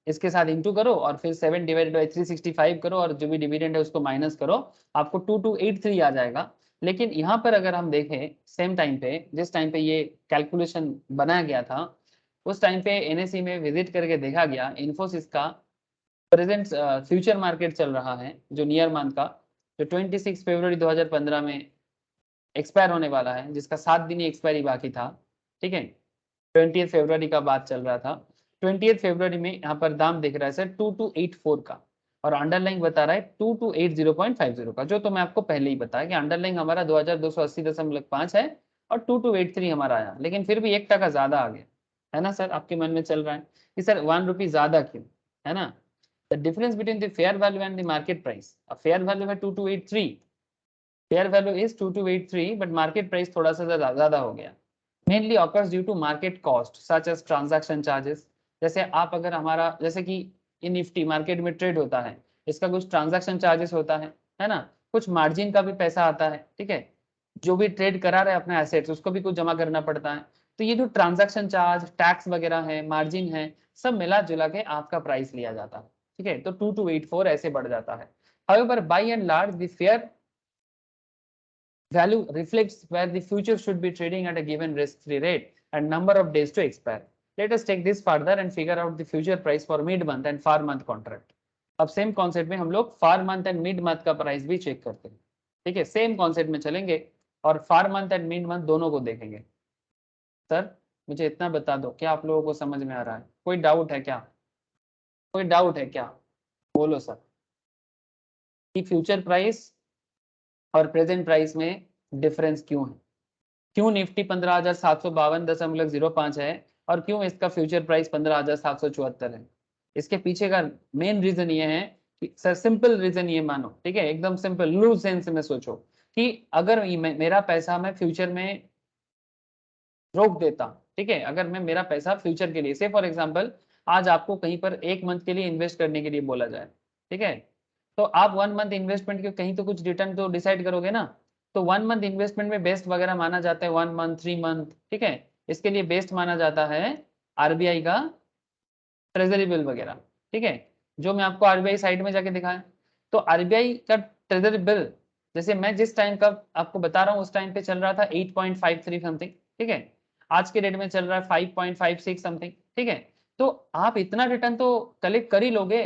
इसके साथ इंटू करो और फिर 7/365 करो और जो भी डिविडेंड है उसको माइनस करो, आपको 2283 आ जाएगा। लेकिन यहाँ पर अगर हम देखें सेम टाइम पे, जिस टाइम पे ये कैलकुलेशन बनाया गया था, उस टाइम पे एनएसई में विजिट करके देखा गया इन्फोसिस का प्रेजेंट फ्यूचर मार्केट चल रहा है जो नियर मंथ का, जो 26 फरवरी 2015 में एक्सपायर होने वाला है, जिसका 7 दिन ही एक्सपायरी बाकी था, ठीक है। 20 फरवरी का बात चल रहा था। 20 फरवरी में यहाँ पर दाम दिख रहा है सर 2284 का, और अंडरलाइन बता रहा है 2280.50 का, जो तो मैं आपको पहले ही बताया कि अंडरलाइन हमारा 2280.5 है और 2283 हमारा आया, लेकिन फिर भी 1% ज्यादा आ गया, है ना सर। आपके मन में चल रहा है कि सर 1 रुपी ज्यादा क्यों, है ना। The difference between the fair value and the market price, fair value है 2283, fair value is 2283, but market price थोड़ा सा ज्यादा हो गया। Mainly occurs due to market cost such as transaction charges. जैसे आप अगर हमारा जैसे कि इन निफ्टी मार्केट में ट्रेड होता है, इसका कुछ ट्रांजैक्शन चार्जेस होता है ना, कुछ मार्जिन का भी पैसा आता है, ठीक है, जो भी ट्रेड करा रहे अपने एसेट्स उसको भी कुछ जमा करना पड़ता है। तो ये जो ट्रांजैक्शन चार्ज, टैक्स वगैरह है, मार्जिन है, सब मिला जुला के आपका प्राइस लिया जाता है, ठीक है। तो 2284 ऐसे बढ़ जाता है। However, by and large, the fair value reflects where the future should be trading at a given risk-free rate and number of days to expire. Let us take this further and figure out the future price for mid-month and far month contract. अब same concept में हम लोग फार month and mid month का price भी check करते हैं, ठीक है। सेम कॉन्सेप्ट में चलेंगे और फार मंथ एंड मिड मंथ दोनों को देखेंगे। सर मुझे इतना बता दो, क्या आप लोगों को समझ में आ रहा है? कोई डाउट है क्या? कोई डाउट है क्या? बोलो सर। कि फ्यूचर प्राइस और प्रेजेंट प्राइस में डिफरेंस क्यों है? क्यों निफ्टी 15,752.05 है और क्यों इसका फ्यूचर प्राइस 15,774 है? इसके पीछे का मेन रीजन ये है कि सर सिंपल रीजन ये मानो, ठीक है, एकदम सिंपल लूज सेंस में सोचो कि अगर मेरा पैसा मैं फ्यूचर में रोक देता, ठीक है, अगर मैं मेरा पैसा फ्यूचर के लिए से फॉर एग्जांपल आज आपको कहीं पर 1 मंथ के लिए इन्वेस्ट करने के लिए बोला जाए, ठीक है, तो आप 1 मंथ इन्वेस्टमेंट के कहीं तो कुछ रिटर्न तो डिसाइड करोगे ना। तो 1 मंथ इन्वेस्टमेंट में बेस्ट वगैरह माना जाता है 1 मंथ 3 मंथ, ठीक है। इसके लिए बेस्ट माना जाता है आरबीआई का ट्रेजरी बिल वगैरह, ठीक है, जो मैं आपको आरबीआई साइट में जाके दिखाया। तो आरबीआई का ट्रेजरी बिल जैसे मैं जिस टाइम का आपको बता रहा हूँ उस टाइम पे चल रहा था 8.53 समथिंग, ठीक है, आज के डेट में चल रहा है 5.56 समथिंग, ठीक है। तो आप इतना रिटर्न तो कलेक्ट कर ही लोगे।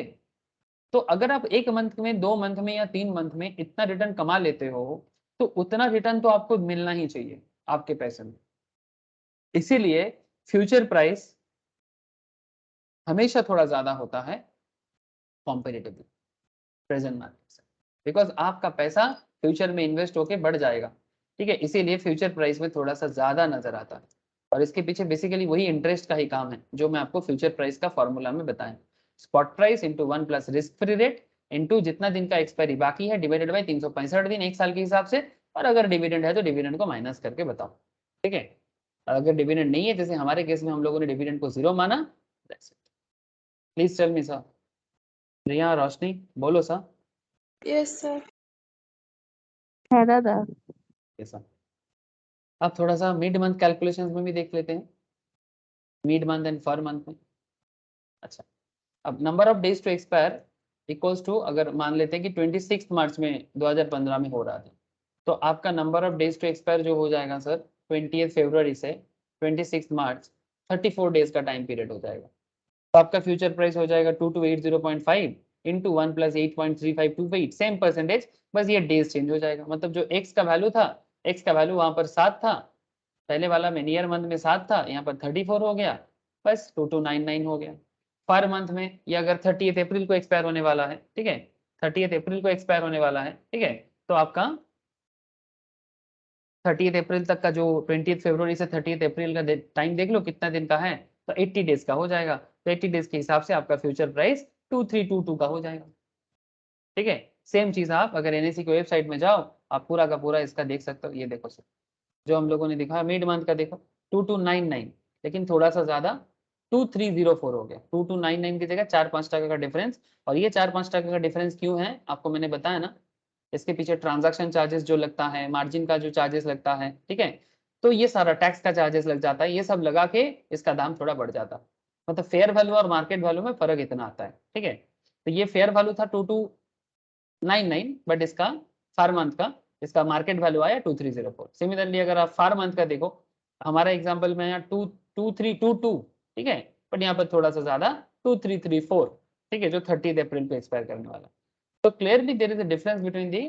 तो अगर आप 1 मंथ में, 2 मंथ में या 3 मंथ में इतना रिटर्न कमा लेते हो तो उतना रिटर्न तो आपको मिलना ही चाहिए आपके पैसे में। इसीलिए फ्यूचर प्राइस हमेशा थोड़ा ज्यादा होता है कॉम्पेरेटिवली प्रेजेंट मार्केट से, बिकॉज आपका पैसा फ्यूचर में इन्वेस्ट होके बढ़ जाएगा, ठीक है। इसीलिए फ्यूचर प्राइस में थोड़ा सा ज्यादा नजर आता है और इसके पीछे बेसिकली वही इंटरेस्ट का ही काम है जो मैं आपको फ्यूचर प्राइस का फॉर्मूला में बताया। Spot price into 1 + risk free rate into जितना दिन का एक्सपायरी बाकी है डिवाइडेड बाई 365 दिन 1 साल के हिसाब से, और अगर डिविडेंड है तो डिविडेंड को माइनस करके बताओ, ठीक है। अगर डिविडेंड नहीं है, जैसे हमारे केस में हम लोगों ने डिविडेंड को 0 माना, प्लीज टेल मी सर। रिया, रोशनी, बोलो सा। Yes sir. है दादा। कैसा? अब थोड़ा सा मिड मंथ कैलकुलेशंस में भी देख लेते हैं, mid month and far month में। अच्छा, अब number of days to expire equals to, अगर मान लेते हैं कि 26 मार्च में 2015 में हो रहा था, तो आपका number of days to expire जो हो जाएगा सर 20 फरवरी से 26 मार्च, 34 डेज का टाइम पीरियड हो जाएगा। तो आपका फ्यूचर प्राइस हो जाएगा 2280.5 इंटू 1 प्लस 8.3528, सेम परसेंटेज, बस ये डेज चेंज हो जाएगा। मतलब जो एक्स का वैल्यू था, एक्स का वैल्यू वहां पर 7 था, पहले वाला में नियर मंथ में 7 था, यहाँ पर 34 हो गया, बस 2299 हो गया। पर मंथ में ये अगर 30 अप्रैल को एक्सपायर होने वाला है, ठीक है, 30 अप्रैल को एक्सपायर होने वाला है, ठीक है, तो आपका 30 अप्रैल तक का जो 20 फरवरी से 30 अप्रैल का टाइम देख लो कितना दिन का है, तो 80 डेज का हो जाएगा। तो 80 डेज के हिसाब से आपका फ्यूचर प्राइस 2322 का हो जाएगा। ठीक है, सेम चीज आप अगर एनएससी की वेबसाइट में जाओ, आप पूरा का पूरा इसका देख सकते हो। ये देखो सर, जो हम लोगों ने दिखाया मिड मंथ का देखो 2299, लेकिन थोड़ा सा ज्यादा 2304 हो गया। 2299 की जगह 4-5 टका का डिफरेंस। और ये 4-5 टका का डिफरेंस क्यों है, आपको मैंने बताया ना, इसके पीछे ट्रांजैक्शन चार्जेस जो लगता है, मार्जिन का जो चार्जेस लगता है, ठीक है, तो ये सारा टैक्स का चार्जेस लग जाता है, ये सब लगा के इसका दाम थोड़ा बढ़ जाता है। मतलब फेयर वैल्यू और मार्केट वैल्यू में फर्क इतना आता है। ठीक है, तो ये फेयर वैल्यू था 2299, बट इसका फार मंथ का इसका मार्केट वैल्यू आया 2304। सिमिलरली अगर आप फार मंथ का देखो, हमारा एग्जाम्पल में यहाँ 2322, ठीक है, बट यहाँ पर थोड़ा सा ज्यादा 2334, ठीक है, जो 30 अप्रैल को एक्सपायर करने वाला। तो clearly there is a difference between the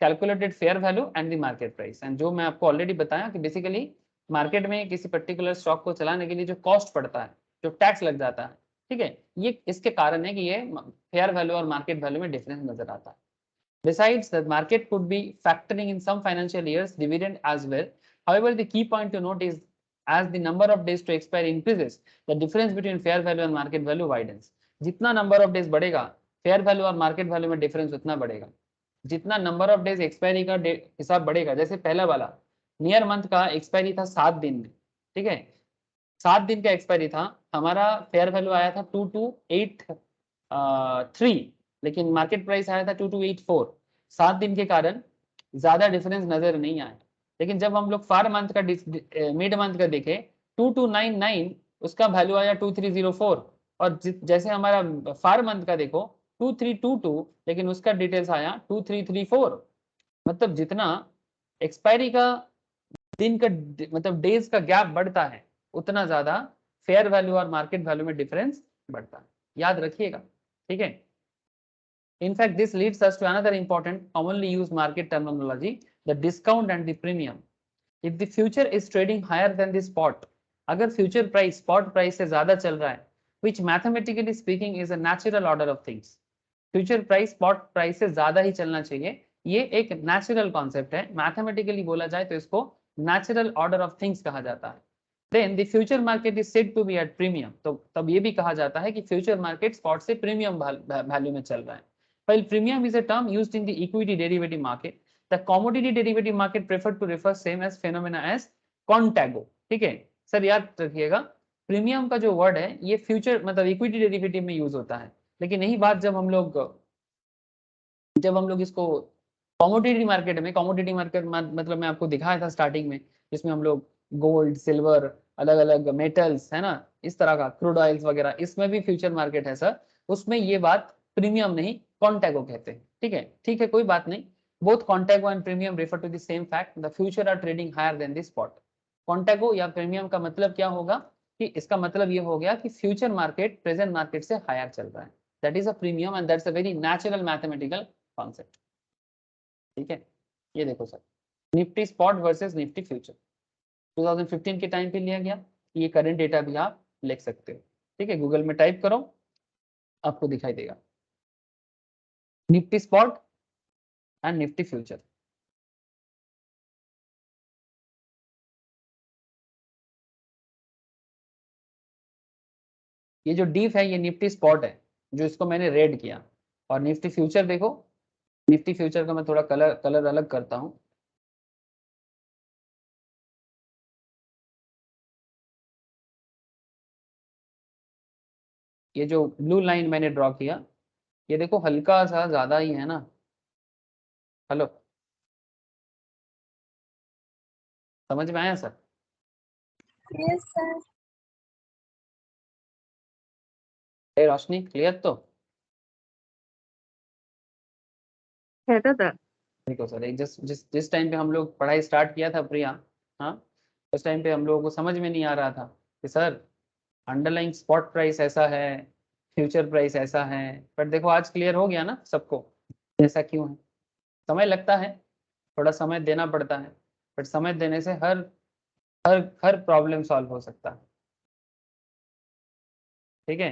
calculated fair value and the market price. And जो मैं आपको ऑलरेडी बताया कि बेसिकली मार्केट में किसी पर्टिकुलर स्टॉक को चलाने के लिए जो कॉस्ट पड़ता है, जो टैक्स लग जाता है, ठीक है, ये इसके कारण है कि ये फेयर वैल्यू और मार्केट वैल्यू में डिफरेंस नजर आता है। Besides, the market could be factoring in some financial years dividend as well. However, the key point to note is as the number of days to expire increases, the difference between fair value and market value widens. जितना number of days बढ़ेगा, fair value और market value में difference उतना बढ़ेगा। जितना number of days expiry का हिसाब बढ़ेगा, जैसे पहला वाला नियर मंथ का एक्सपायरी था 7 दिन में, ठीक है, 7 दिन का एक्सपायरी था, हमारा फेयर वैल्यू आया था 2283, लेकिन मार्केट प्राइस आया था 2284। 7 दिन के कारण ज्यादा डिफरेंस नजर नहीं आया। लेकिन जब हम लोग फार मंथ का मिड मंथ का देखे 2299, उसका वैल्यू आया 2304। और जैसे हमारा फार मंथ का देखो 2322, लेकिन उसका डिटेल्स आया 2334। मतलब जितना एक्सपायरी का दिन का मतलब डेज का गैप बढ़ता है, उतना ज्यादा फेयर वैल्यू और मार्केट वैल्यू में डिफरेंस बढ़ता है, याद रखिएगा। ठीक है, in fact this leads us to another important commonly used market terminology, the discount and the premium. If the future is trading higher than the spot, अगर future price spot price से ज्यादा चल रहा है, which mathematically speaking is a natural order of things, future price spot price से ज्यादा ही चलना चाहिए, ये एक नेचुरल कॉन्सेप्ट है, मैथमेटिकली बोला जाए तो इसको नेचुरल ऑर्डर ऑफ थिंग्स कहा जाता है। Then the future market is said to be at premium, तो तब ये भी कहा जाता है कि फ्यूचर मार्केट स्पॉट से प्रीमियम वैल्यू में चल रहा है। while premium is a term used in the equity derivative market, the commodity derivative market prefer to refer same as phenomena as contago। ठीक है सर, याद रखिएगा, प्रीमियम का जो वर्ड है ये फ्यूचर मतलब इक्विटी डेरिवेटिव में यूज होता है, लेकिन यही बात जब हम लोग इसको कमोडिटी मार्केट में, कमोडिटी मार्केट मतलब मैं आपको दिखाया था स्टार्टिंग में, जिसमें हम लोग गोल्ड, सिल्वर, अलग अलग मेटल्स है ना, इस तरह का क्रूड ऑयल्स वगैरह, इसमें भी फ्यूचर मार्केट है सर, उसमें ये बात प्रीमियम नहीं कॉन्टेगो कहते हैं। ठीक है, कोई बात नहीं, both contango and premium refer to the same fact, the future are trading higher than the spot. Contango या प्रीमियम का मतलब क्या होगा कि इसका मतलब ये हो गया कि फ्यूचर मार्केट प्रेजेंट मार्केट से हायर चल रहा है, that is a premium and that's a very natural mathematical concept. ठीक है, ये देखो sir, Nifty spot versus Nifty future 2015 के टाइम पे लिया गया, ये करंट डेटा भी आप लिख सकते हो। ठीक है, गूगल में टाइप करो, आपको दिखाई देगा Nifty spot and Nifty future. ये जो डीप है ये निफ्टी स्पॉट है, जो इसको मैंने रेड किया, और निफ्टी फ्यूचर देखो, निफ्टी फ्यूचर का मैं थोड़ा कलर अलग करता हूँ। ये जो ब्लू लाइन मैंने ड्रॉ किया, ये देखो हल्का सा ज्यादा ही है ना। हेलो, समझ में आया सर? Yes, sir. रोशनी क्लियर तो? है दादा। देखो सर, एक जिस जिस जिस टाइम पे हम लोग पढ़ाई स्टार्ट किया था प्रिया, हाँ, उस टाइम पे हम लोगों को समझ में नहीं आ रहा था कि सर अंडरलाइंग स्पॉट प्राइस ऐसा है, फ्यूचर प्राइस ऐसा है। बट देखो आज क्लियर हो गया ना सबको, ऐसा क्यों है। समय लगता है, थोड़ा समय देना पड़ता है, बट समय देने से हर हर हर प्रॉब्लम सॉल्व हो सकता है। ठीक है,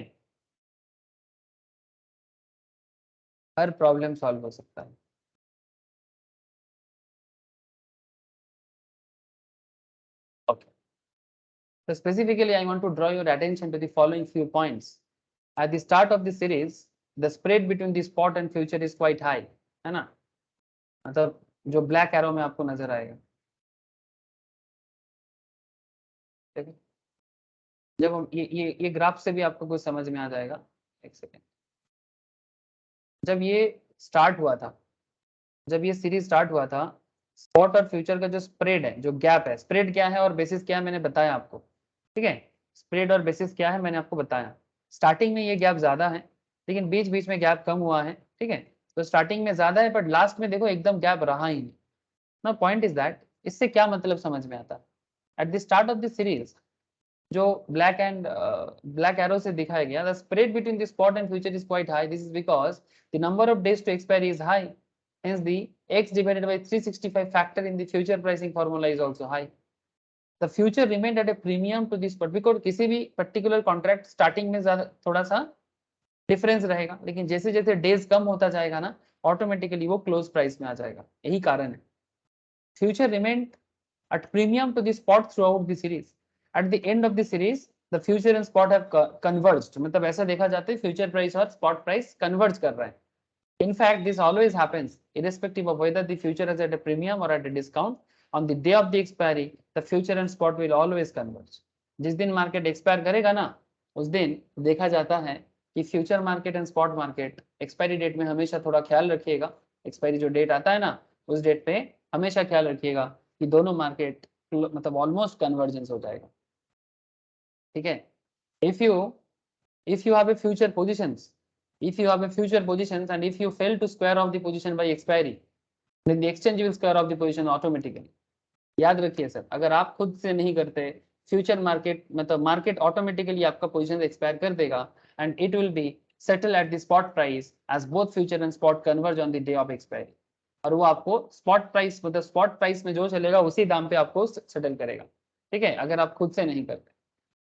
हर प्रॉब्लम सॉल्व हो सकता है। Okay, so specifically I want to draw your attention to the following few points. At the start of the series, the spread between the spot and future is quite high, है ना? मतलब जो black arrow में आपको नजर आएगा, ठीक है। जब हम ये ग्राफ से भी आपको कुछ समझ में आ जाएगा। एक सेकेंड, जब ये स्टार्ट हुआ था, जब ये सीरीज स्टार्ट हुआ था, स्पॉट और फ्यूचर का जो स्प्रेड है, जो गैप है, स्प्रेड क्या है और बेसिस क्या है मैंने बताया आपको, ठीक है। स्प्रेड और बेसिस क्या है मैंने आपको बताया। स्टार्टिंग में ये गैप ज्यादा है, लेकिन बीच बीच में गैप कम हुआ है, ठीक है। तो स्टार्टिंग में ज्यादा है, बट लास्ट में देखो एकदम गैप रहा ही नहीं। ना पॉइंट इज दैट, इससे क्या मतलब समझ में आता है। At the start of the series जो ब्लैक एरो से दिखाया गया, the spread between the spot and future is quite high. This is because the number of days to expiry is high, hence the x divided by 365 factor in the future pricing formula is also high. The future remained at a premium to this spot because किसी भी particular contract starting में ज्यादा थोड़ा सा difference रहेगा, लेकिन जैसे जैसे डेज कम होता जाएगा ना, ऑटोमेटिकली वो क्लोज प्राइस में आ जाएगा। यही कारण है। Future remained at premium to the spot throughout the series. At the end of the series, the future and spot have converged. मतलब ऐसा देखा जाता है फ्यूचर प्राइस और स्पॉट प्राइस कन्वर्ज कर रहा है। In fact, this always happens, irrespective of whether the future is at a premium or at a discount. On the day of the expiry, the future and spot will always converge. जिस दिन market expire करेगा ना, उस दिन देखा जाता है कि future market and spot market expiry date में हमेशा थोड़ा ख्याल रखिएगा। एक्सपायरी जो डेट आता है ना, उस डेट पे हमेशा ख्याल रखिएगा कि दोनों मार्केट मतलब ऑलमोस्ट कन्वर्जेंस हो जाएगा। ठीक है। If you have a future positions, if you have a future positions and if you fail to square off the position by expiry, then the exchange will square off the position automatically. याद रखिए sir, अगर आप खुद से नहीं करते, future market मतलब market automatically आपका पोजीशन एक्सपायर कर देगा and it will be settle at the spot price as both future and spot converge on the day of expiry. और वो आपको स्पॉट प्राइस मतलब स्पॉट प्राइस में जो चलेगा उसी दाम पे आपको सेटल करेगा। ठीक है, अगर आप खुद से नहीं करते।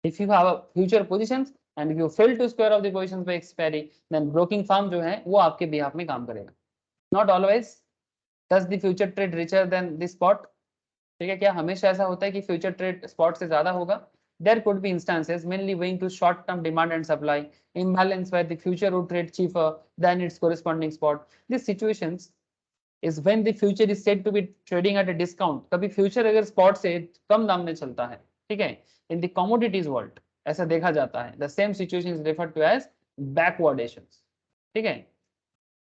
If you have a future positions and if you fail to square off the positions by expiry, then broking firm जो है वो आपके behalf में काम करेगा। Not always does the future trade richer than the spot. ठीक है, क्या हमेशा ऐसा होता है कि future trade spot से ज्यादा होगा? There could be instances mainly owing to short-term demand and supply imbalance where the future would trade cheaper than its corresponding spot. These situations is when the future is said to be trading at a discount. कभी future अगर spot से कम दाम में चलता है, ठीक है, in the commodities world ऐसा देखा जाता है। The same situation is referred to as backwardations. ठीक है,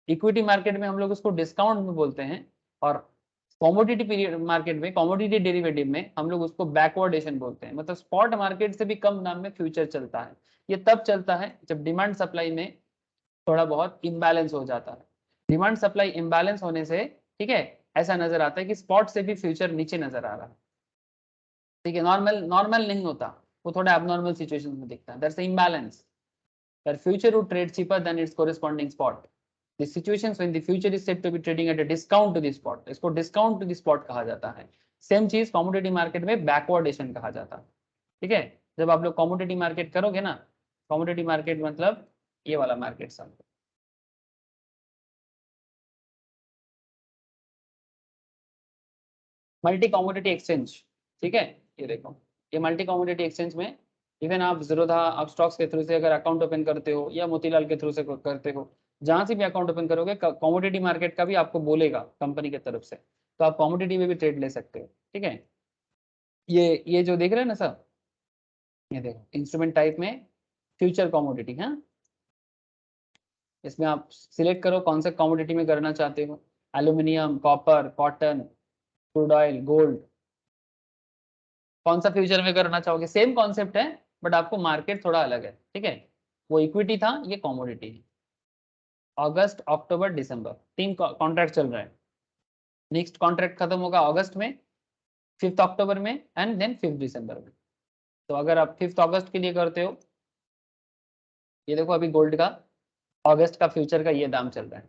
इक्विटी मार्केट में हम लोग उसको डिस्काउंट में बोलते हैं, और कमोडिटी पीरियड मार्केट में, कमोडिटी डेरिवेटिव में हम लोग उसको बैकवर्डेशन बोलते हैं। मतलब स्पॉट मार्केट से भी कम दाम में फ्यूचर चलता है। ये तब चलता है जब डिमांड सप्लाई में थोड़ा बहुत इम्बैलेंस हो जाता है। डिमांड सप्लाई इम्बैलेंस होने से, ठीक है, ऐसा नजर आता है कि स्पॉट से भी फ्यूचर नीचे नजर आ रहा है। ठीक है, नॉर्मल नॉर्मल नहीं होता, वो थोड़ा एबनॉर्मल सिचुएशन में दिखता है। That's imbalance where future would trade cheaper than its corresponding spot. The situations when the future is said to be trading at a discount to the spot, इसको discount to the spot कहा जाता है। Same चीज commodity market में backwardation कहा जाता है। ठीक है, जब आप लोग कमोडिटी मार्केट करोगे ना, कमोडिटी मार्केट मतलब ये वाला मार्केट सब, मल्टी कमोडिटी एक्सचेंज। ठीक है, ये देखो, ये मल्टी कमोडिटी एक्सचेंज में इवन आप जीरोधा, आप स्टॉक्स के थ्रू से अगर अकाउंट ओपन करते हो या मोतीलाल के थ्रू से करते हो, जहां से भी अकाउंट ओपन करोगे कमोडिटी मार्केट का भी आपको बोलेगा कंपनी की तरफ से, तो आप कमोडिटी में भी ट्रेड ले सकते हो। ठीक है, ये जो देख रहे हैं ना सर, ये देखो इंस्ट्रूमेंट टाइप में फ्यूचर कमोडिटी है। इसमें आप सिलेक्ट करो कौन से कमोडिटी में करना चाहते हो, aluminium, copper, cotton, crude oil, gold, कौन सा फ्यूचर में करना चाहोगे। सेम कॉन्सेप्ट है बट आपको मार्केट थोड़ा अलग है, ठीक है। वो इक्विटी था, ये कमोडिटी है। अगस्त, अक्टूबर, दिसंबर 3 कॉन्ट्रैक्ट चल रहा है। नेक्स्ट कॉन्ट्रैक्ट खत्म होगा अगस्त में, 5 अक्टूबर में एंड देन 5 दिसंबर में। तो अगर आप 5 अगस्त के लिए करते हो, ये देखो अभी गोल्ड का अगस्त का फ्यूचर का ये दाम चल रहा है।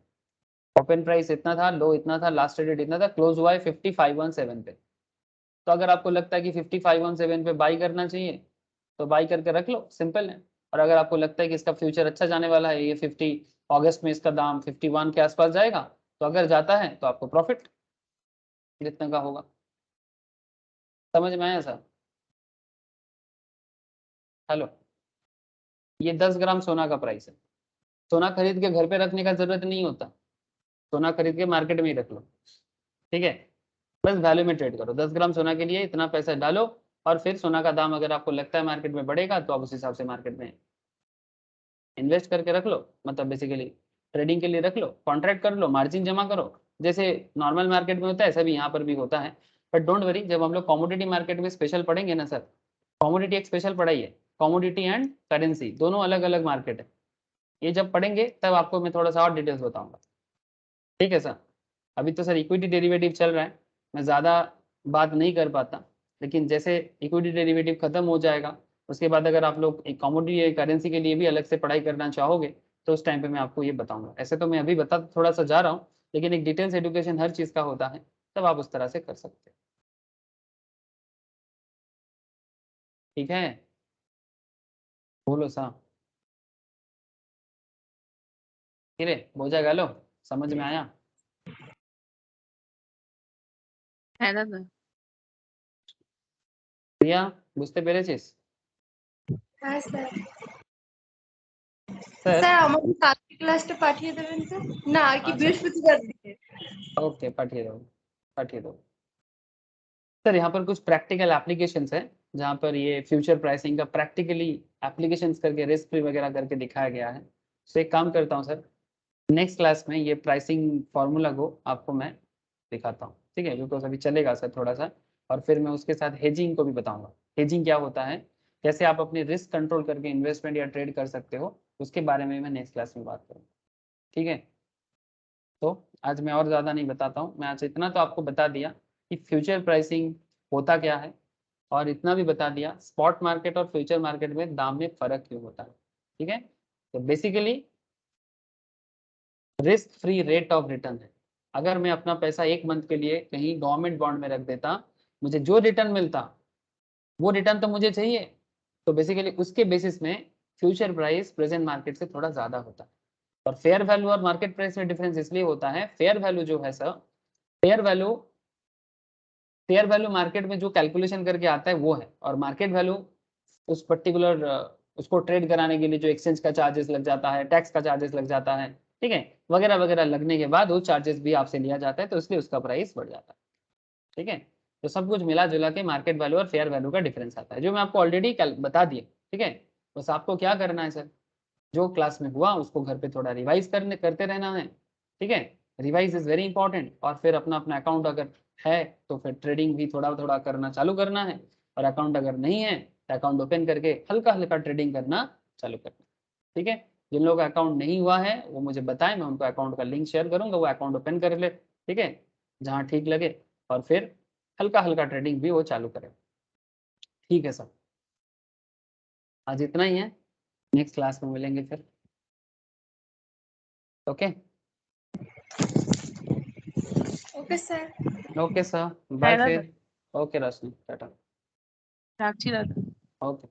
ओपन प्राइस इतना था, लो इतना था, लास्ट ट्रेडेड इतना था, क्लोज हुआ है 5517 पे। तो अगर आपको लगता है कि 5517 पे बाई करना चाहिए तो बाई करके रख लो, सिंपल है। और अगर आपको लगता है कि इसका फ्यूचर अच्छा जाने वाला है, ये 50 अगस्त में इसका दाम 51 के आसपास जाएगा, तो अगर जाता है तो आपको प्रॉफिट जितने का होगा। समझ में आया सर? हेलो, ये 10 ग्राम सोना का प्राइस है। सोना खरीद के घर पे रखने का जरूरत नहीं होता, सोना खरीद के मार्केट में ही रख लो, ठीक है। बस वैल्यू में ट्रेड करो, 10 ग्राम सोना के लिए इतना पैसा डालो, और फिर सोना का दाम अगर आपको लगता है मार्केट में बढ़ेगा तो आप उस हिसाब से मार्केट में इन्वेस्ट करके रख लो, मतलब बेसिकली ट्रेडिंग के लिए रख लो, कॉन्ट्रैक्ट कर लो, मार्जिन जमा करो। जैसे नॉर्मल मार्केट में होता है ऐसा भी यहाँ पर भी होता है। बट डोंट वरी, जब हम लोग कमोडिटी मार्केट में स्पेशल पढ़ेंगे ना सर, कमोडिटी एक स्पेशल पढ़ाई है, कमोडिटी एंड करेंसी दोनों अलग अलग मार्केट है। ये जब पढ़ेंगे तब आपको मैं थोड़ा सा और डिटेल्स बताऊंगा, ठीक है सर। अभी तो सर इक्विटी डेरिवेटिव चल रहा है, मैं ज़्यादा बात नहीं कर पाता, लेकिन जैसे इक्विटी डेरिवेटिव खत्म हो जाएगा उसके बाद अगर आप लोग एक कमोडिटी या करेंसी के लिए भी अलग से पढ़ाई करना चाहोगे तो उस टाइम पे मैं आपको ये बताऊंगा। ऐसे तो मैं अभी बता थोड़ा सा जा रहा हूँ, लेकिन एक डिटेल्स एजुकेशन हर चीज़ का होता है, तब आप उस तरह से कर सकते हैं, ठीक है। बोलो सा কিরে বোঝা গেল? समझ में आया? হ্যাঁ দাদা। প্রিয়া, বুঝতে পেরেছিস? হ্যাঁ স্যার। স্যার স্যার আমাকে কালকে ক্লাসটা পাঠিয়ে দেবেন তো? না আর কি আচ্ছা, বৃহস্পতিবার দিকে। ओके पाठिए दो, पाठिए दो। सर यहाँ पर कुछ प्रैक्टिकल एप्लीकेशंस है जहाँ पर ये फ्यूचर प्राइसिंग का प्रैक्टिकली एप्लीकेशंस करके रिस्क फ्री वगैरह करके दिखाया गया है। तो एक काम करता हूँ सर, नेक्स्ट क्लास में ये प्राइसिंग फार्मूला को आपको मैं दिखाता हूँ, ठीक है, बिकॉज अभी चलेगा सर थोड़ा सा। और फिर मैं उसके साथ हेजिंग को भी बताऊंगा, हेजिंग क्या होता है, कैसे आप अपने रिस्क कंट्रोल करके इन्वेस्टमेंट या ट्रेड कर सकते हो, उसके बारे में मैं नेक्स्ट क्लास में बात करूँगा, ठीक है। तो आज मैं और ज़्यादा नहीं बताता हूँ, मैं आज इतना तो आपको बता दिया कि फ्यूचर प्राइसिंग होता क्या है, और इतना भी बता दिया स्पॉट मार्केट और फ्यूचर मार्केट में दाम में फर्क क्यों होता है, ठीक है। तो basically risk free rate of return है। अगर मैं अपना पैसा 1 मंथ के लिए कहीं गवर्नमेंट बॉन्ड में रख देता, मुझे जो रिटर्न मिलता वो रिटर्न तो मुझे चाहिए, तो बेसिकली उसके बेसिस में फ्यूचर प्राइस प्रेजेंट मार्केट से थोड़ा ज़्यादा होता है। और फेयर वैल्यू और मार्केट प्राइस में डिफरेंस इसलिए होता है, फेयर वैल्यू जो है सर, फेयर वैल्यू मार्केट में जो कैलकुलेशन करके आता है वो है, और मार्केट वैल्यू उस पर्टिकुलर उसको ट्रेड कराने के लिए जो एक्सचेंज का चार्जेस लग जाता है, टैक्स का चार्जेस लग जाता है, ठीक है, वगैरह वगैरह लगने के बाद वो चार्जेस भी आपसे लिया जाता है, तो इसलिए उसका प्राइस बढ़ जाता है, ठीक है। तो सब कुछ मिला जुला के मार्केट वैल्यू और फेयर वैल्यू का डिफरेंस आता है, जो मैं आपको ऑलरेडी बता दिए, ठीक है। बस आपको क्या करना है सर, जो क्लास में हुआ उसको घर पे थोड़ा रिवाइज करते रहना है, ठीक है। रिवाइज इज वेरी इंपॉर्टेंट, और फिर अपना अपना अकाउंट अगर है तो फिर ट्रेडिंग भी थोड़ा थोड़ा करना चालू करना है, और अकाउंट अगर नहीं है तो अकाउंट ओपन करके हल्का हल्का ट्रेडिंग करना चालू करना, ठीक है। जिन लोगों का अकाउंट नहीं हुआ है वो मुझे बताएं, मैं उनको अकाउंट का लिंक शेयर करूंगा, वो अकाउंट ओपन कर ले, ठीक है, जहाँ ठीक लगे, और फिर हल्का हल्का ट्रेडिंग भी वो चालू करें, ठीक है सर। आज इतना ही है, नेक्स्ट क्लास में मिलेंगे फिर, okay. Okay sir. Okay sir, bye হ্যাঁ দাদা, फिर। Okay Roshni, tata. রাখছি দাদা। ओके।